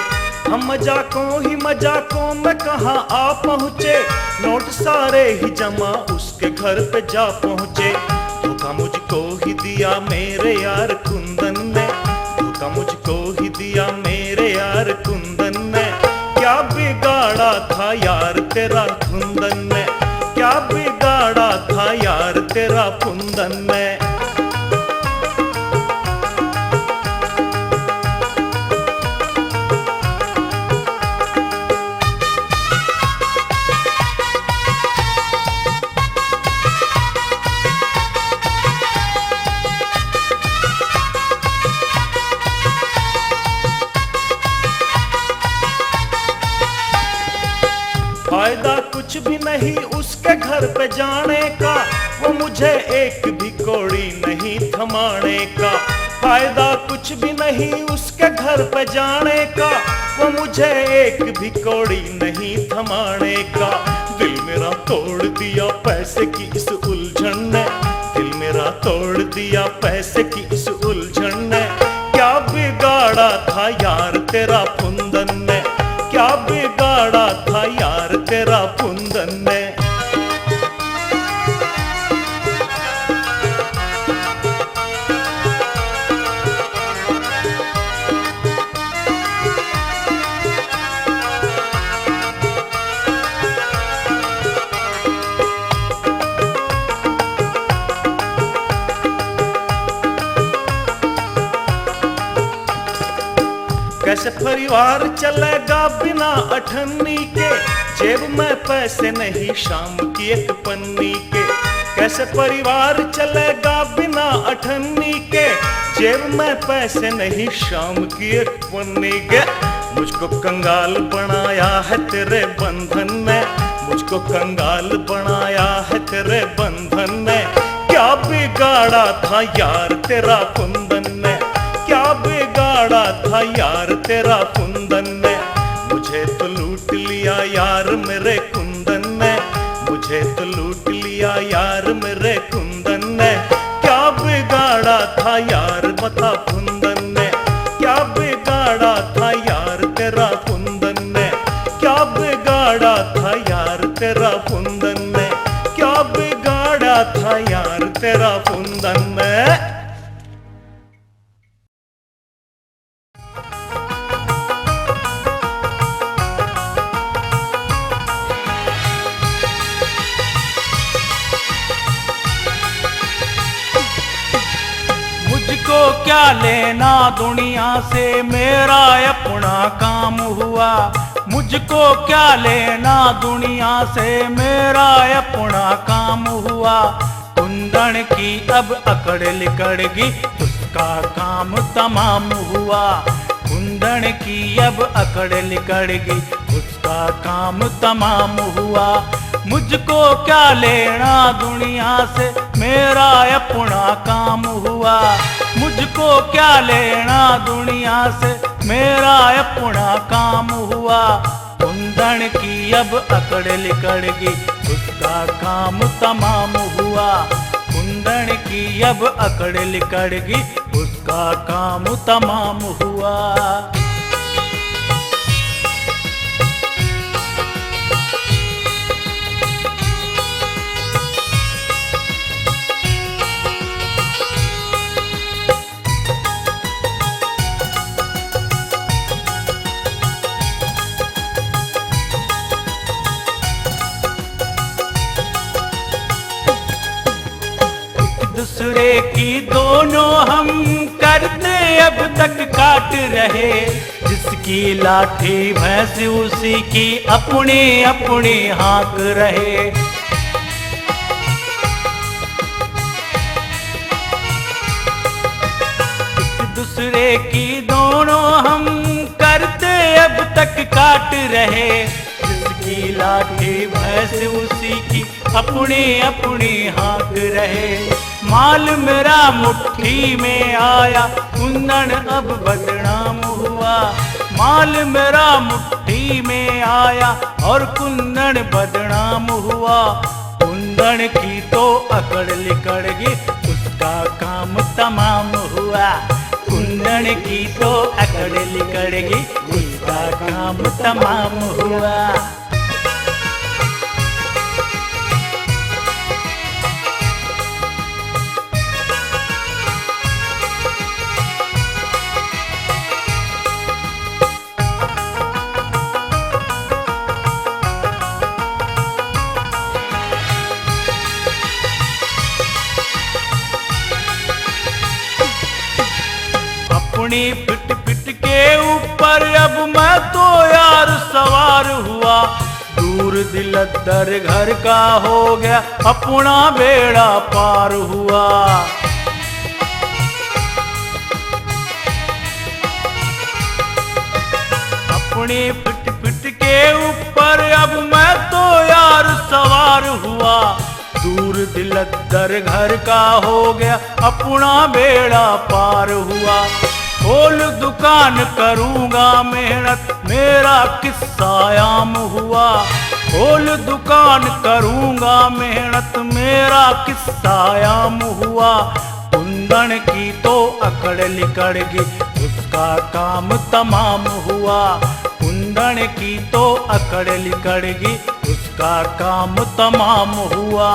हम मजाकों में कहाँ आ पहुँचे, नोट सारे ही जमा उसके घर पे जा पहुँचे। धोखा मुझको ही दिया मेरे यार कुंदन ने, धोखा मुझको ही दिया मेरे यार कुंदन ने। क्या बिगाड़ा था यार तेरा कुंदन ने, क्या बिगाड़ा था यार तेरा कुंदन कुंदन में। फायदा कुछ भी नहीं उसके घर पे जाने का, वो मुझे एक भी कौड़ी नहीं थमाने का। फायदा कुछ भी नहीं उसके घर पे जाने का, वो मुझे एक भी कौड़ी नहीं थमाने का। दिल मेरा तोड़ दिया पैसे की इस उलझन ने, दिल मेरा तोड़ दिया पैसे की इस उलझन ने। क्या बिगाड़ा था यार तेरा कुंदन ने, क्या बिगाड़ा था यार तेरा कुंदन ने। कैसे परिवार चलेगा बिना अठन्नी के, जेब में पैसे नहीं शाम की एक पन्नी के। कैसे परिवार चलेगा बिना अठन्नी के, जेब में पैसे नहीं शाम की एक पन्नी के। मुझको कंगाल बनाया है तेरे बंधन ने, मुझको कंगाल बनाया है तेरे बंधन ने। क्या बिगाड़ा था यार तेरा कुंदन ने, क्या बिगाड़ा था यार तेरा कुंदन ने। मुझे तो लूट लिया यार मेरे कुंदन ने, मुझे तो लूट लिया यार मेरे कुंदन ने। क्या बिगाड़ा था यार बता कुंदन ने, क्या बिगाड़ा था यार तेरा कुंदन ने। क्या बिगाड़ा था यार तेरा कुंदन ने, क्या बिगाड़ा था यार तेरा कुंदन ने। मुझको क्या लेना दुनिया से, मेरा अपना काम हुआ। मुझको क्या लेना दुनिया से, मेरा अपना काम हुआ। कुंदन की अब अकड़ लिकड़गी, उसका काम तमाम हुआ। कुंदन की अब अकड़ लिकड़गी, उसका काम तमाम हुआ। मुझको क्या लेना दुनिया से, मेरा अपना काम हुआ। मुझको क्या लेना दुनिया से, मेरा अपना काम हुआ। कुंदन की अब अकड़ लिकड़गी, उसका काम तमाम हुआ। कुंदन की अब अकड़ लिकड़गी, उसका काम तमाम हुआ। दूसरे की दोनों हम करते अब तक काट रहे। जिसकी लाठी भैंस उसी की अपनी अपनी हाँक रहे। एक दूसरे की दोनों हम करते अब तक काट रहे। जिसकी लाठी भैंस उसी की अपनी अपनी हाँक रहे। माल मेरा मुट्ठी में आया, कुंदन अब बदनाम हुआ। माल मेरा मुट्ठी में आया और कुंदन बदनाम हुआ। कुंदन की तो अकड़ लिकड़गी, उसका काम तमाम हुआ। कुंदन की तो अकड़ लिकड़गी, उसका काम तमाम हुआ। अपनी पिट पिट के ऊपर अब मैं तो यार सवार हुआ, दूर दिलद्दर घर का हो गया अपना बेड़ा पार हुआ। अपनी पिट पिट के ऊपर अब मैं तो यार सवार हुआ, दूर दिलद्दर घर का हो गया अपना बेड़ा पार हुआ। खोल दुकान करूंगा मेहनत मेरा किस्सा आम हुआ, खोल दुकान करूंगा मेहनत मेरा किस्सा आम हुआ। कुंदन की तो अकड़ लिकड़गी उसका काम तमाम हुआ, कुंदन की तो अकड़ लिकड़गी उसका काम तमाम हुआ।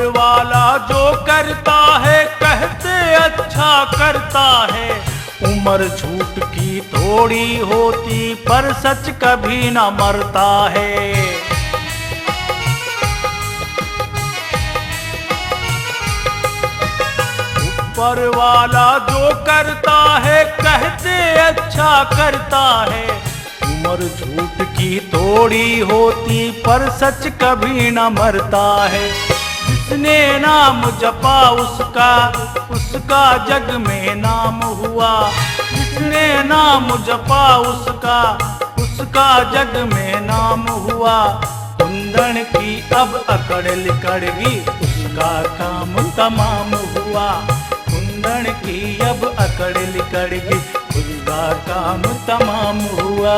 वाला जो करता है कहते अच्छा करता है, उम्र झूठ की थोड़ी होती पर सच कभी न मरता है। ऊपर वाला जो करता है कहते अच्छा करता है, उम्र झूठ की थोड़ी होती पर सच कभी न मरता है। जिसने नाम जपा उसका उसका जग में नाम हुआ, जिसने नाम जपा उसका उसका जग में नाम हुआ। कुंदन की अब अकड़ लिकड़गी उसका काम तमाम हुआ, कुंदन की अब अकड़ लिकड़गी उसका काम तमाम हुआ।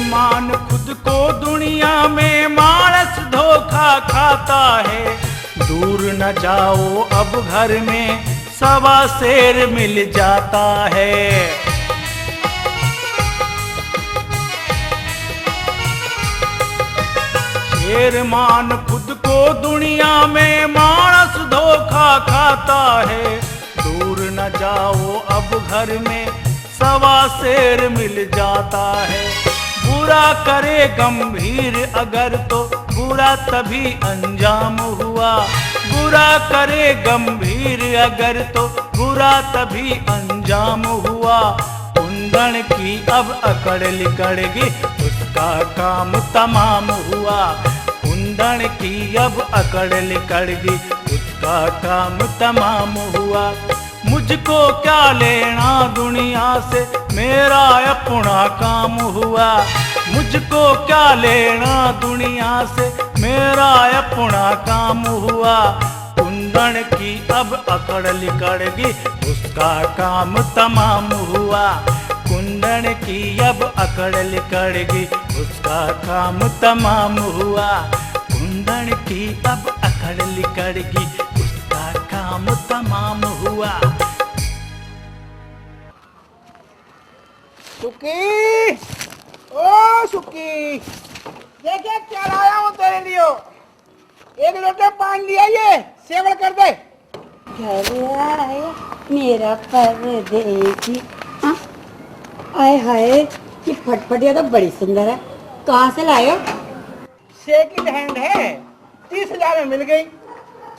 मान खुद को दुनिया में मानस धोखा खाता है, दूर न जाओ अब घर में सवा शेर मिल जाता है। शेर मान खुद को दुनिया में मानस धोखा खाता है, दूर न जाओ अब घर में सवा शेर मिल जाता है। बुरा करे गंभीर अगर तो बुरा तभी अंजाम हुआ, बुरा करे गंभीर अगर तो बुरा तभी अंजाम हुआ। कुंदन की अब अकड़ लिकड़गी उसका काम तमाम हुआ, कुंदन की अब अकड़ लिकड़गी उसका काम तमाम हुआ। मुझको क्या लेना दुनिया से मेरा अपना काम हुआ, मुझको क्या लेना दुनिया से मेरा अपना काम हुआ। कुंदन की अब अकड़ लिकड़गी उसका काम तमाम हुआ, कुंदन की अब अकड़ लिकड़गी उसका काम तमाम हुआ, कुंदन की अब अकड़ लिकड़गी उसका काम तमाम हुआ। सुकी, ओ सुकी, देखिए क्या लाया हूँ तेरे लिए। एक लोटा पानी लिया, ये सेवन कर दे। घर आए मेरा परदेसी। आए हाय, ये फटफटिया तो बड़ी सुंदर है, कहाँ से लाए हो? सेकंड हैंड है, 30,000 में मिल गई।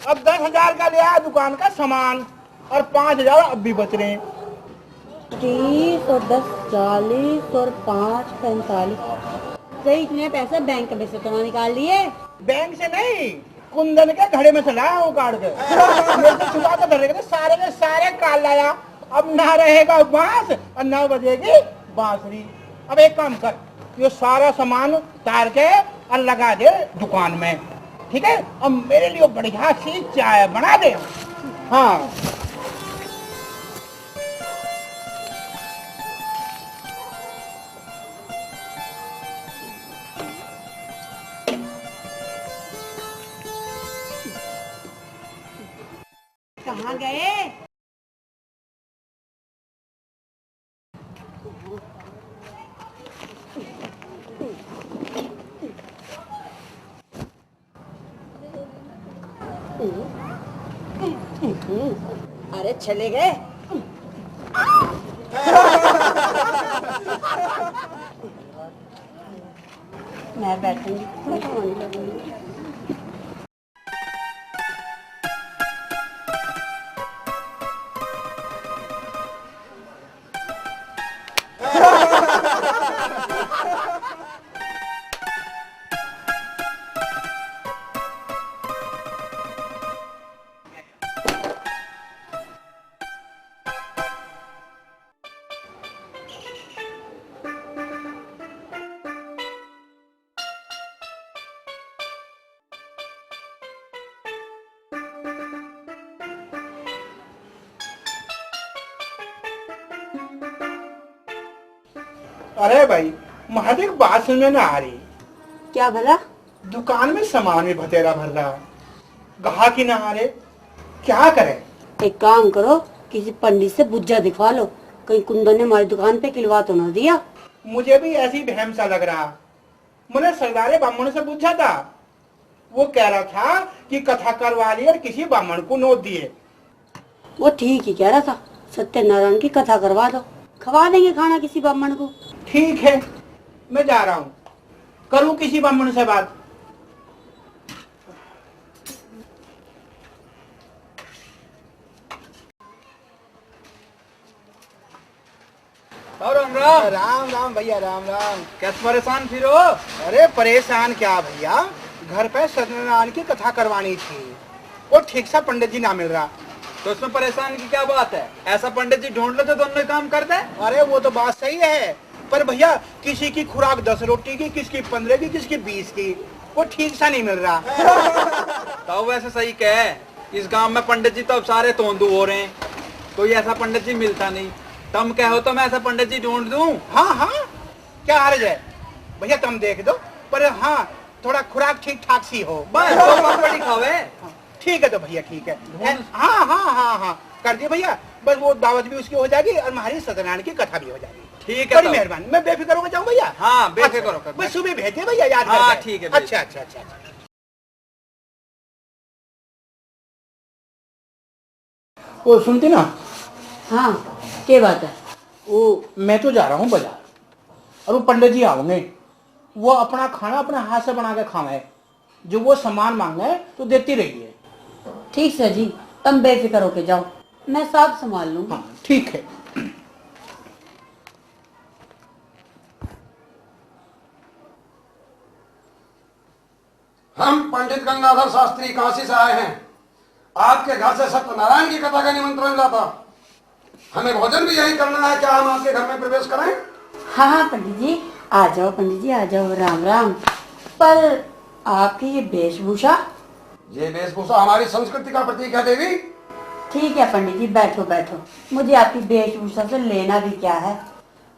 अब 10,000 का लिया दुकान का सामान और 5,000 अब भी बच रहे हैं। 30 और 10 40 और 5 45। सही, इतने पैसे बैंक में से तो निकाल लिए? बैंक से नहीं, कुंदन के घड़े में से लाया वो काट के। मेरे को छुपा के धर के सारे के सारे काट लाया। अब ना रहेगा बांस और ना बजेगी बांसुरी। अब एक काम कर, ये सारा सामान उतार के और लगा दे दुकान में। ठीक है, अब मेरे लिए बढ़िया सी चाय बना दे। हाँ कहाँ गए? अरे चले गए। मैं बैठूंगी, मैं सोने लगूंगी। अरे भाई, महादेव बात समझ में ना आ रही। क्या भला? दुकान में सामान भी भतेरा भर रहा, ग्राहक ही ना आ रहे, क्या करें? एक काम करो, किसी पंडित से बुज्जा दिखवा लो, कहीं कुंदन ने हमारी दुकान पे किलवा तो ना दिया। मुझे भी ऐसी बहम सा लग रहा। मैंने सरदारे ब्राह्मण से पूछा था, वो कह रहा था कि कथा करवा ली और किसी ब्राह्मण को नोट दिए। वो ठीक ही कह रहा था, सत्यनारायण की कथा करवा दो, खवा देंगे खाना किसी ब्राह्मण को। ठीक है, मैं जा रहा हूँ, करूँ किसी ब्राह्मण से बात। राम राम। राम राम भैया, राम राम। कैसे परेशान फिर हो? अरे परेशान क्या भैया, घर पे सत्यनारायण की कथा करवानी थी, वो ठीक सा पंडित जी ना मिल रहा। तो उसमें परेशान की क्या बात है? ऐसा पंडित जी ढूंढ लो जो दोनों काम कर दे। अरे वो तो बात सही है, पर भैया किसी की खुराक 10 रोटी की, किसकी 15 की, किसकी 20 की, वो ठीक सा नहीं मिल रहा। तो वैसे सही कह, इस गांव में पंडित जी तो अब सारे तोंदू हो रहे हैं, कोई ऐसा पंडित जी मिलता नहीं। तुम कहो तो मैं ऐसा पंडित जी ढूंढ दूं? हाँ हाँ, क्या हर्ज है भैया, तुम देख दो, पर हाँ थोड़ा खुराक ठीक ठाक सी हो बस। तो पापड़ी खावे। ठीक है तो भैया, ठीक है। हाँ हाँ हाँ हाँ कर दिए भैया, बस वो दावत भी उसकी हो जाएगी और हमारी सत्यनारायण की कथा भी हो जाएगी। ठीक है, बड़ी मेहरबानी, मैं बेफिक्र होकर जाऊँ भैया। हाँ बेफिक्र होकर, बस सुबह भेजे भैया, याद हाँ करके। ठीक है। अच्छा अच्छा अच्छा। वो सुनती ना? हाँ, क्या बात है? वो मैं तो जा रहा हूँ बाजार, और वो पंडित जी आओगे, वो अपना खाना अपने हाथ से बना के खावे, जो वो सामान मांगे तो देती रहिए। ठीक सर जी, तुम बेफिक्र होके जाओ, मैं सब संभाल लूंगी। हाँ ठीक है। हम पंडित गंगाधर शास्त्री काशी से आए हैं। आपके घर से सत्यनारायण की कथा का निमंत्रण मिला था। हमें भोजन भी यही करना है, क्या हम आपके घर में प्रवेश करें? हाँ हाँ पंडित जी आ जाओ, पंडित जी आ जाओ, राम राम। पर आपकी ये वेशभूषा? ये वेशभूषा हमारी संस्कृति का प्रतीक है देवी। ठीक है पंडित जी, बैठो बैठो, मुझे आपकी वेशभूषा से लेना भी क्या है।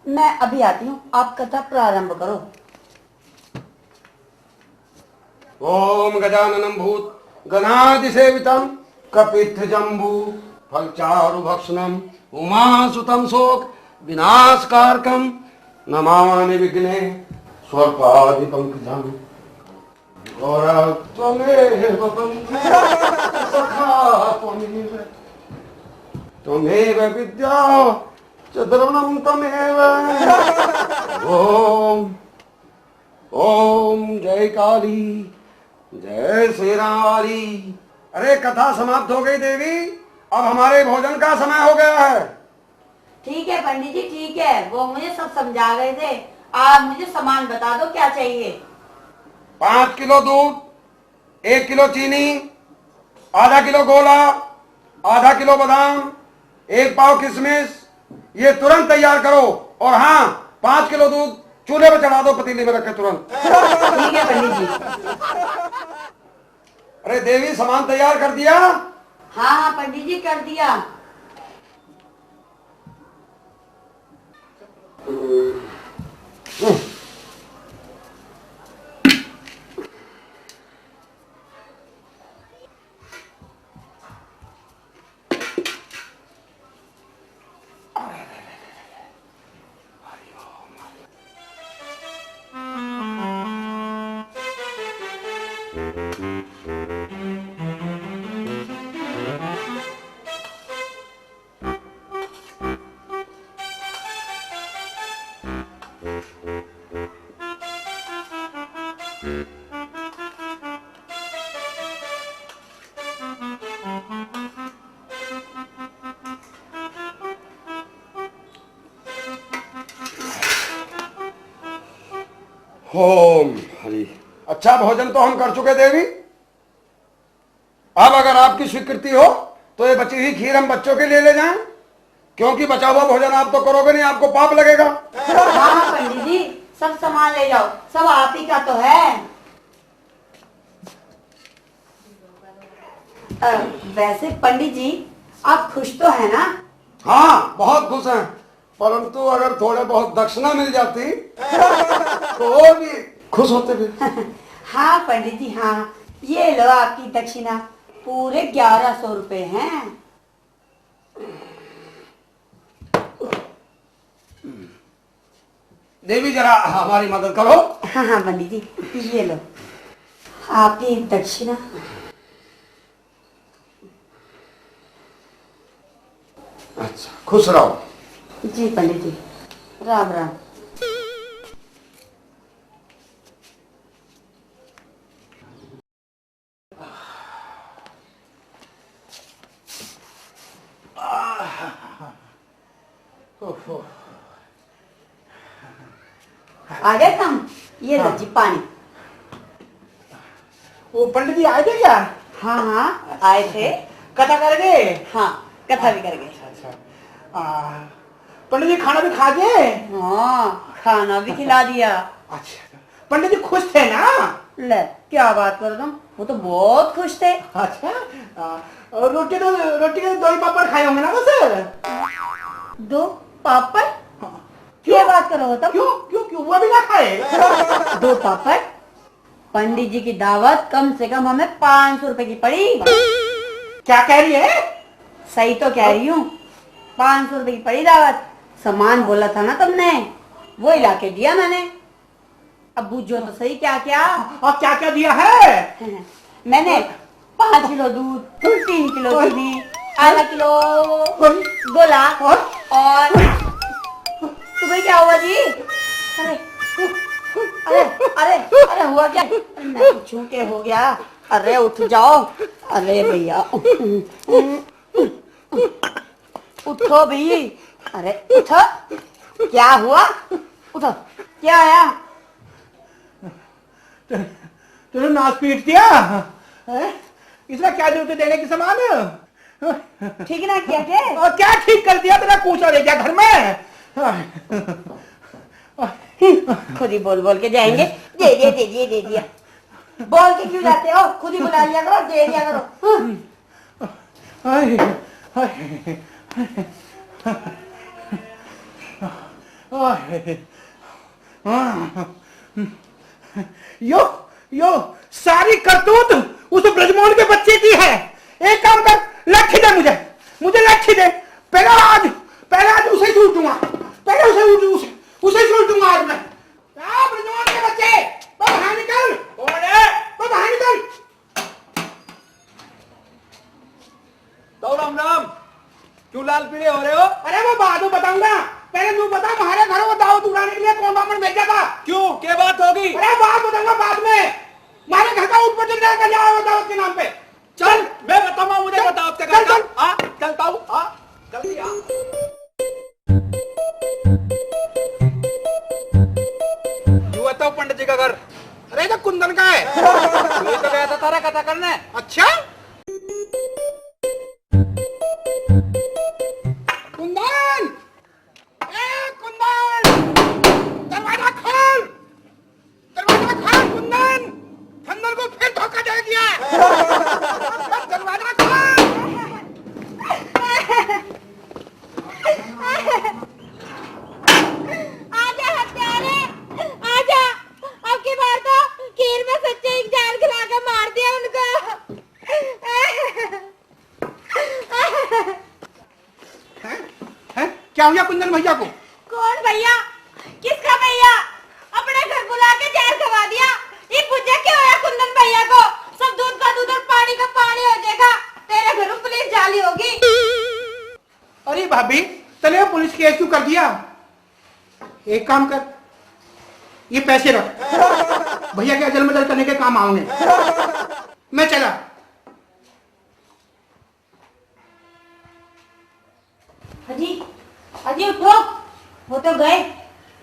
मैं अभी आती हूँ, आप कथा प्रारंभ करो। ओम गजाननं भूत गणाधिसेवितं कपित्थ जम्बू फलचारु भक्षणम उमासुतं शोक विनाशकारकं नमामि विघ्ने स्वल्पाधिपंकजं गौरव त्वमेव सखा त्वमेव विद्या च द्रवणं त्वमेव। ओम ओम जय काली, जय श्री राम वाली। अरे कथा समाप्त हो गई देवी, अब हमारे भोजन का समय हो गया है। ठीक है पंडित जी, ठीक है, वो मुझे सब समझा गए थे। आप मुझे सामान बता दो क्या चाहिए। 5 किलो दूध, 1 किलो चीनी, आधा किलो गोला, आधा किलो बादाम, 1 पाव किशमिश, ये तुरंत तैयार करो। और हाँ, 5 किलो दूध चूल्हे पे चढ़ा दो, पतीले में रखे तुरंत। ठीक है पंडित जी। अरे देवी, सामान तैयार कर दिया? हाँ हाँ पंडित जी कर दिया। ओम हरि। अच्छा, भोजन तो हम कर चुके देवी। अब अगर आपकी स्वीकृति हो तो ये बची हुई खीर हम बच्चों के लिए ले जाएं, क्योंकि बचा हुआ भोजन आप तो करोगे नहीं, आपको पाप लगेगा। हाँ पंडित जी, सब सामान ले जाओ, सब आप ही का तो है। वैसे पंडित जी आप खुश तो है ना? हाँ, बहुत खुश हैं, परंतु अगर थोड़े बहुत दक्षिणा मिल जाती तो और भी खुश होते भी। हाँ पंडित जी, हाँ ये लो आपकी दक्षिणा, पूरे 1100 रुपए हैं। देवी जरा हमारी मदद करो। हाँ हाँ पंडित जी, ये लो आपकी दक्षिणा। अच्छा, खुश रहो। जी पंडित जी, राम राम। आ गए काम? ये लो जी पानी। वो पंडित जी आए थे क्या? हाँ हाँ आए थे। कथा कर गए? हाँ कथा भी कर गए। पंडित जी खाना भी खा गए? हाँ खाना भी खिला दिया। अच्छा, पंडित जी खुश थे ना? ले क्या बात कर तुम, वो तो बहुत खुश थे। अच्छा, रोटी के 2 ही पापड़ खाए होंगे ना सर? 2 पापड़? क्या बात करो तब? क्यों क्यों क्यों वो भी ना खाए? 2 पापड़? पंडित जी की दावत कम से कम हमें 500 रुपए की पड़ी। क्या कह रही है? सही तो कह रही हूँ, 500 रुपए की पड़ी दावत। सामान बोला था ना तुमने, वो ला के दिया मैंने। अब बूझो तो सही क्या क्या। और क्या क्या दिया है? मैंने 5 किलो दूध, 3 किलो चीनी, आधा किलो गोला और तुम्हें क्या हुआ जी? अरे अरे अरे अरे हुआ क्या? मैं पूछूं के हो गया? अरे उठ जाओ। अरे भैया उठो भी। अरे उठो, क्या हुआ? उठो, क्या आया? तूने नाच पीट दिया? इसमें क्या जरूरत है देने की सामान? ठीक ना किया क्या? और क्या ठीक कर दिया? तेरा पूछा ले क्या घर में? खुद ही बोल बोल के जाएंगे। दे दिया। बोल के क्यों जाते हो? खुद ही बुला लिया करो, दे दिया करो। यो सारी करतूत उस ब्रजमोहन के बच्चे की है। एक काम कर, लाठी दे मुझे लाठी दे। पहले आज उसे छूट दूंगा। पहले उसे छूट दूंगा आज मैं। ब्रजमोहन के बच्चे बाहर निकल। बाहर निकल। तो राम राम, क्यों लाल पीले हो रहे हो? अरे वो बाद में बताऊंगा, पहले तू बता हमारे घरों को दावत उड़ाने के लिए कौन बामण भेजा था? क्यों, क्या बात होगी? अरे बात बताऊंगा बाद में। हमारे घर का उठपटन क्या कर जाओ दावत के नाम पे। चल मैं बताऊंगा, मुझे बता अब क्या चल। चलता हूँ। जल्दी आ। यू बताओ पंडित जी का घर? अरे तो कुंदन का है। तू तो गया था तारा कथा करने। अच्छा, कुंदन, दरवाजा खोल कुंदन। कुंदन को फिर धोखा दे दिया। क्या हुआ कुंदन भैया को? कौन भैया? किसका भैया? अपने घर बुला के जहर खवा दिया। ये पूछे क्यों है कुंदन भैया को? सब दूध का दूध और पानी का पानी हो जाएगा। तेरे घर में पुलिस जाली होगी। अरे भाभी तने पुलिस केस क्यों कर दिया? एक काम कर, ये पैसे रख, भैया के अजल मजल करने के काम आऊंगे। मैं चला। अजी अजी उठो, वो तो गए।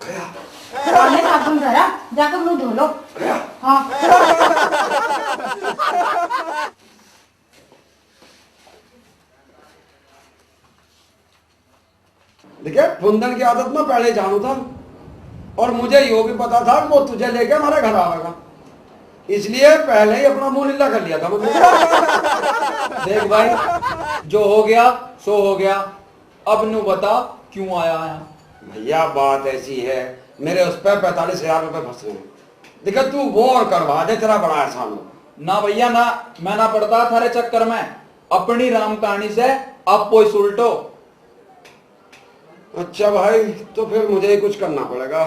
हमने साबुन धरा, जाकर मुंह धो लो। हाँ। देखिए कुंदन की आदत में पहले जानू था और मुझे यो भी पता था कि वो तुझे लेके हमारे घर आएगा, इसलिए पहले ही अपना मुंह नीला कर लिया था मैंने। देख भाई, जो हो गया सो हो गया, अब नु बता क्यों आया है? भैया बात ऐसी है, मेरे उस पर 45,000 रुपए फंसे हैं। देखा तू वो और करवा दे, तेरा बड़ा एहसान हो। ना भैया ना, मैं ना पड़ता थारे चक्कर में। अपनी राम कहानी से अब कोई सुलटो। अच्छा भाई, तो फिर मुझे ही कुछ करना पड़ेगा।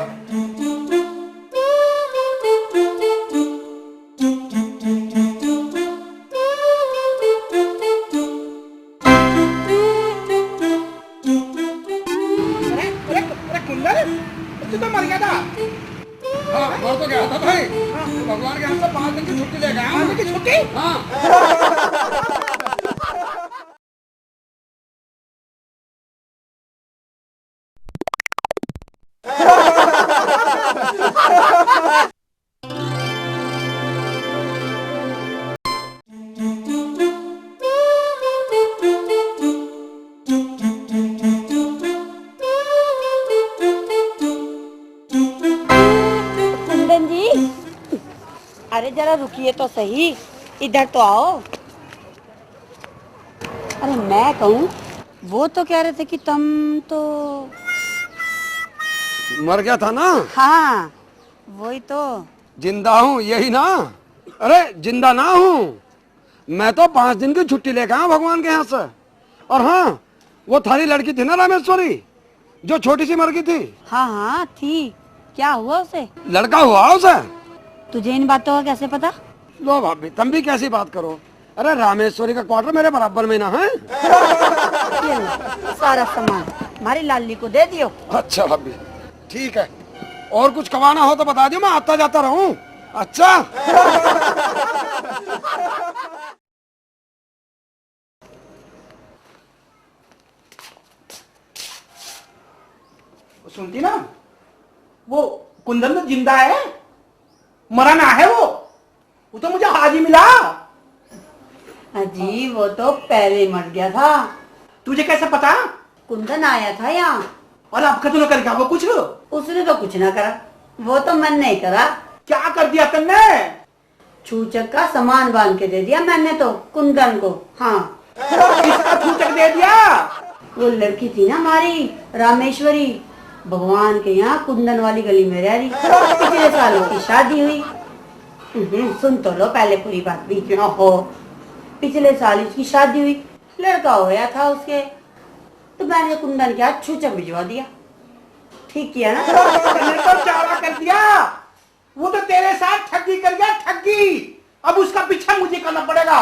तू तो मर गया था। हाँ, मर तो गया था भाई। भगवान के यहाँ से 5 दिन की छुट्टी ले गया। 5 दिन की छुट्टी? हाँ। कुंदन जी, अरे जरा रुकिए तो सही, इधर तो आओ। अरे मैं कहूँ, वो तो कह रहे थे कि तुम तो मर गया था ना? हाँ वही तो। जिंदा हूँ यही ना? अरे जिंदा ना हूँ, मैं तो 5 दिन की छुट्टी लेकर आया भगवान के यहाँ से। और हाँ, वो थारी लड़की थी ना रामेश्वरी, जो छोटी सी मर गई थी। हाँ हाँ थी, क्या हुआ उसे? लड़का हुआ उसे। तुझे इन बातों का कैसे पता? लो भाभी, तुम भी कैसी बात करो। अरे रामेश्वरी का क्वार्टर मेरे बराबर में ना है। ये लो, सारा सामान हमारी लाली को दे दियो। अच्छा भाभी ठीक है, और कुछ कमाना हो तो बता दियो, मैं आता जाता रहूं। अच्छा। सुनती ना, वो कुंदन तो जिंदा है, मरा ना है। वो तो मुझे हाजी मिला। अजी वो तो पहले मर गया था। तुझे कैसे पता? कुंदन आया था यहाँ। और अब क्या तूने कर क्या वो कुछ? उसने तो कुछ ना करा, वो तो मन नहीं करा। क्या कर दिया तुमने? छूचक का सामान बांध के दे दिया मैंने तो कुंदन को। हाँ किसका छूचक दे दिया? वो लड़की थी ना हमारी रामेश्वरी, भगवान के यहाँ कुंदन वाली गली में रह रही, पिछले साल उसकी शादी हुई। सुन तो लो पहले पूरी बात, बीच में हो। पिछले साल उसकी शादी हुई, लड़का होया था उसके, तो मैंने कुंदन के हाथ छूचक भिजवा दिया। ठीक किया ना? मैंने तो चावा कर दिया। वो तो तेरे साथ ठगी कर गया, ठगी। अब उसका पीछा मुझे करना पड़ेगा।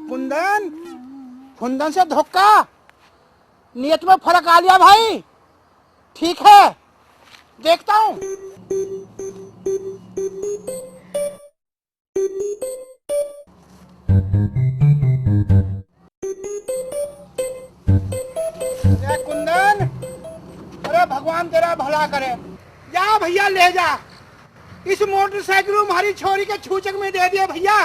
कुंदन, कुंदन से धोखा, नियत में फर्क आ लिया भाई। ठीक है, देखता हूँ। कुंदन, अरे भगवान तेरा भला करे। जा भैया ले जा, इस मोटरसाइकिल हमारी छोरी के छूचक में दे दिया भैया।